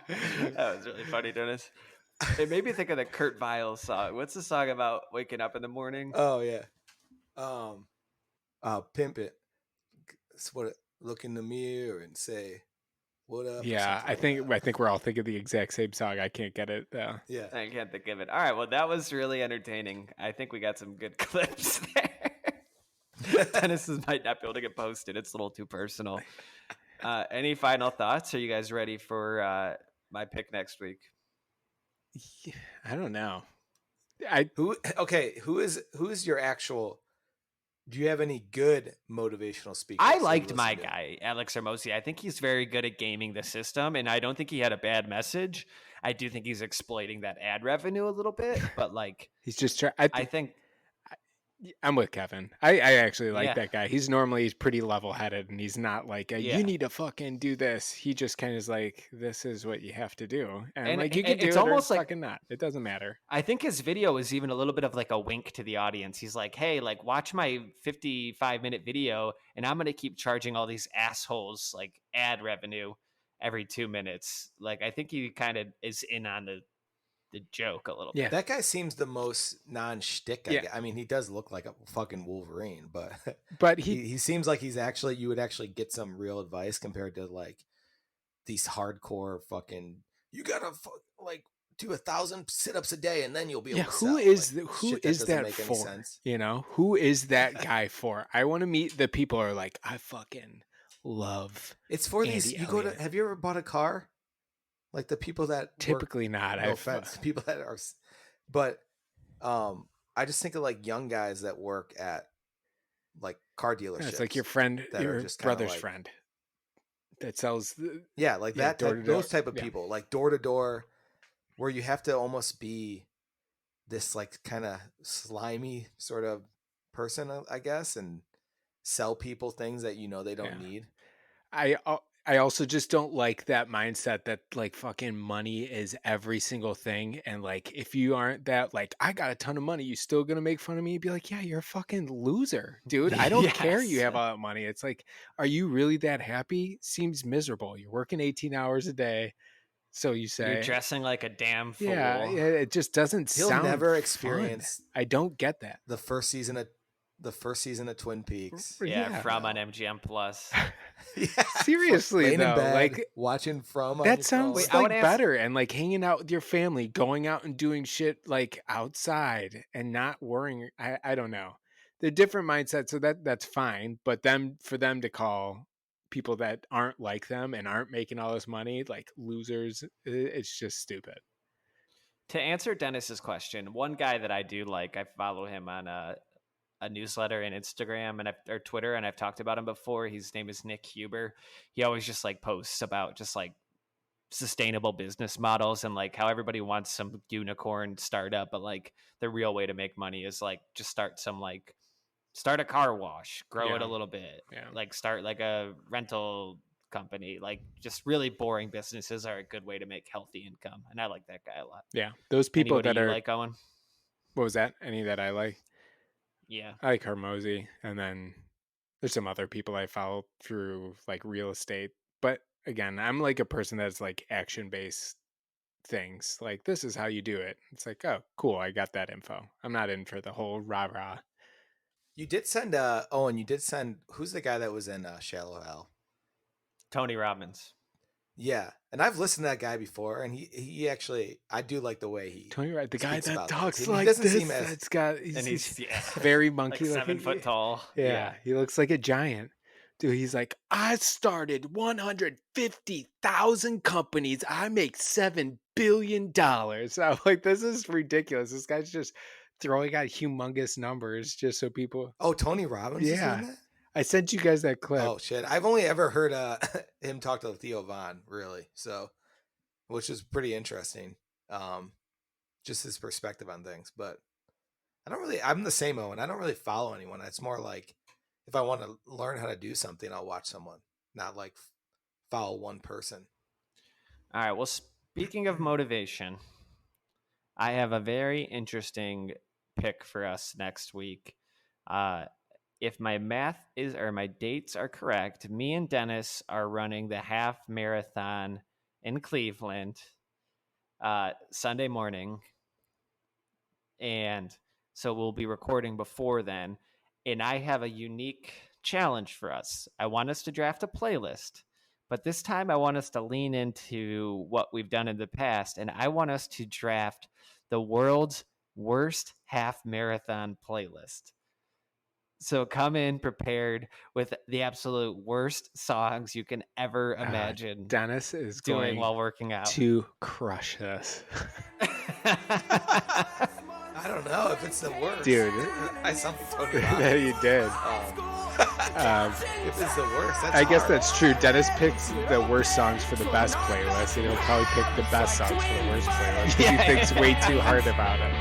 Speaker 8: That was really funny, Dennis. It made me think of the Kurt Vile song. What's the song about waking up in the morning?
Speaker 9: Oh yeah. Pimp it. It's what look in the mirror and say, what up?
Speaker 6: Yeah, I think we're all thinking the exact same song. I can't get it though.
Speaker 9: Yeah.
Speaker 8: I can't think of it. All right, well, that was really entertaining. I think we got some good clips there. Dennis might not be able to get posted. It's a little too personal. Any final thoughts? Are you guys ready for my pick next week?
Speaker 6: Yeah, I don't know.
Speaker 9: Who is your actual? Do you have any good motivational speakers?
Speaker 8: I liked my guy, Alex Hormozi. I think he's very good at gaming the system, and I don't think he had a bad message. I do think he's exploiting that ad revenue a little bit, but like
Speaker 6: he's just trying.
Speaker 8: I think
Speaker 6: I'm with Kevin. I actually like that guy. He's pretty level-headed, and he's not like you need to fucking do this. He just kind of is like, this is what you have to do, and like you can do
Speaker 8: it's
Speaker 6: it
Speaker 8: almost
Speaker 6: or
Speaker 8: like
Speaker 6: fucking not. It doesn't matter.
Speaker 8: I think his video is even a little bit of like a wink to the audience. He's like, hey, like watch my 55-minute video, and I'm gonna keep charging all these assholes like ad revenue every 2 minutes. Like I think he kind of is in on the joke a little bit.
Speaker 9: That guy seems the most non-shtick. I mean, he does look like a fucking Wolverine, but he seems like you would actually get some real advice compared to like these hardcore fucking, you gotta like do 1,000 sit-ups a day and then you'll be able to
Speaker 6: who is that for? You know, who is that guy for? I want to meet the people who are like, I fucking love
Speaker 9: it's for
Speaker 6: Andy
Speaker 9: these. You
Speaker 6: Elliott.
Speaker 9: go to, have you ever bought a car? Like the people that
Speaker 6: typically
Speaker 9: work,
Speaker 6: not.
Speaker 9: No offense, people that are, but I just think of like young guys that work at like car dealerships.
Speaker 6: It's like your friend, your brother's
Speaker 9: like,
Speaker 6: friend that sells.
Speaker 9: Those type of people, like door to door, where you have to almost be this like kind of slimy sort of person, I guess, and sell people things that they don't need.
Speaker 6: I also just don't like that mindset that like fucking money is every single thing. And like, if you aren't that, like, I got a ton of money, you still gonna make fun of me? You'd be like, yeah, you're a fucking loser, dude. I don't care you have all that money. It's like, are you really that happy? Seems miserable. You're working 18 hours a day. So you say
Speaker 8: you're dressing like a damn fool.
Speaker 6: Yeah, it just doesn't
Speaker 9: He'll
Speaker 6: sound
Speaker 9: never
Speaker 6: fun.
Speaker 9: experience.
Speaker 6: I don't get that.
Speaker 9: The first season of Twin Peaks.
Speaker 8: From on MGM Plus.
Speaker 6: Seriously though, like
Speaker 9: watching From on
Speaker 6: that sounds like better, and like hanging out with your family, going out and doing shit like outside and not worrying. I don't know. They're different mindsets, so that's fine. But for them to call people that aren't like them and aren't making all this money like losers, it's just stupid.
Speaker 8: To answer Dennis's question, one guy that I do like, I follow him on a newsletter and Instagram or Twitter, and I've talked about him before. His name is Nick Huber. He always just like posts about just like sustainable business models and like how everybody wants some unicorn startup, but like the real way to make money is like just start a car wash, grow it a little bit, like start like a rental company. Like just really boring businesses are a good way to make healthy income, and I like that guy a lot.
Speaker 6: Yeah, those people
Speaker 8: Anybody
Speaker 6: that
Speaker 8: you
Speaker 6: are
Speaker 8: like, Owen?
Speaker 6: What was that? Any that I like?
Speaker 8: Yeah,
Speaker 6: I like Hormozi, and then there's some other people I follow through like real estate. But again, I'm like a person that's like action based things. Like this is how you do it. It's like, oh, cool, I got that info. I'm not in for the whole rah rah.
Speaker 9: You did send Owen. You did send who's the guy that was in Shallow Hal?
Speaker 8: Tony Robbins.
Speaker 9: Yeah, and I've listened to that guy before, and he actually, I do like the way he.
Speaker 6: Tony, right? The guy that
Speaker 9: about
Speaker 6: talks
Speaker 9: things.
Speaker 6: like
Speaker 9: He doesn't
Speaker 6: this.
Speaker 9: seem as
Speaker 6: That's got.
Speaker 8: And he's
Speaker 6: very monkey,
Speaker 8: like 7 foot tall.
Speaker 6: Yeah, he looks like a giant. Dude, he's like, I started 150,000 companies. I make $7 billion. I'm like, this is ridiculous. This guy's just throwing out humongous numbers just so people.
Speaker 9: Oh, Tony Robbins is doing that?
Speaker 6: I sent you guys that clip.
Speaker 9: Oh shit! I've only ever heard him talk to Theo Von, really. So, which is pretty interesting. Just his perspective on things. But I'm the same Owen. I don't really follow anyone. It's more like if I want to learn how to do something, I'll watch someone, not like follow one person.
Speaker 8: All right. Well, speaking of motivation, I have a very interesting pick for us next week. If my math or my dates are correct, me and Dennis are running the half marathon in Cleveland Sunday morning. And so we'll be recording before then. And I have a unique challenge for us. I want us to draft a playlist, but this time I want us to lean into what we've done in the past. And I want us to draft the world's worst half marathon playlist. So come in prepared with the absolute worst songs you can ever imagine.
Speaker 6: Dennis is
Speaker 8: doing
Speaker 6: going
Speaker 8: while working out
Speaker 6: to crush us.
Speaker 9: I don't know if it's the worst.
Speaker 6: Dude.
Speaker 9: I sound like Tony Robbins.
Speaker 6: Yeah, you did.
Speaker 9: If it's the worst, that's
Speaker 6: I guess
Speaker 9: hard.
Speaker 6: that's true. Dennis picks the worst songs for the best playlist, and he'll probably pick the best songs for the worst playlist because he thinks way too hard about it.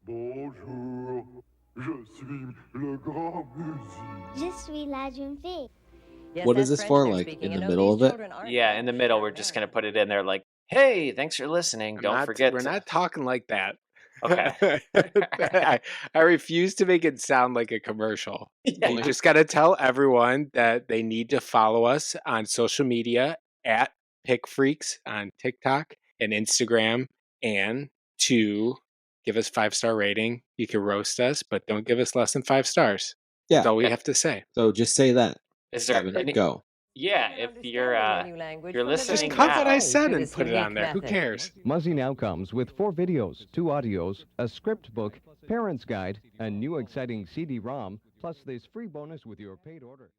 Speaker 1: Bonjour, je suis le grand musique.
Speaker 14: Je suis la jeune fille.
Speaker 15: What is this for? Like in the middle of it?
Speaker 5: Yeah, in the middle, we're just going to put it in there like, hey, thanks for listening. Don't forget.
Speaker 6: We're not talking like that.
Speaker 5: Okay.
Speaker 6: I refuse to make it sound like a commercial.
Speaker 5: Yeah.
Speaker 6: You just got to tell everyone that they need to follow us on social media at PickFreaks on TikTok and Instagram, and to give us 5-star rating. You can roast us, but don't give us less than 5 stars.
Speaker 15: Yeah.
Speaker 6: That's all we have to say.
Speaker 15: So just say that.
Speaker 5: Is there
Speaker 15: Go.
Speaker 5: Yeah, if you're listening,
Speaker 6: just cut what I
Speaker 5: now.
Speaker 6: said and put it on there. Who cares?
Speaker 7: Muzzy now comes with 4 videos, 2 audios, a script book, parent's guide, a new exciting CD-ROM, plus this free bonus with your paid order.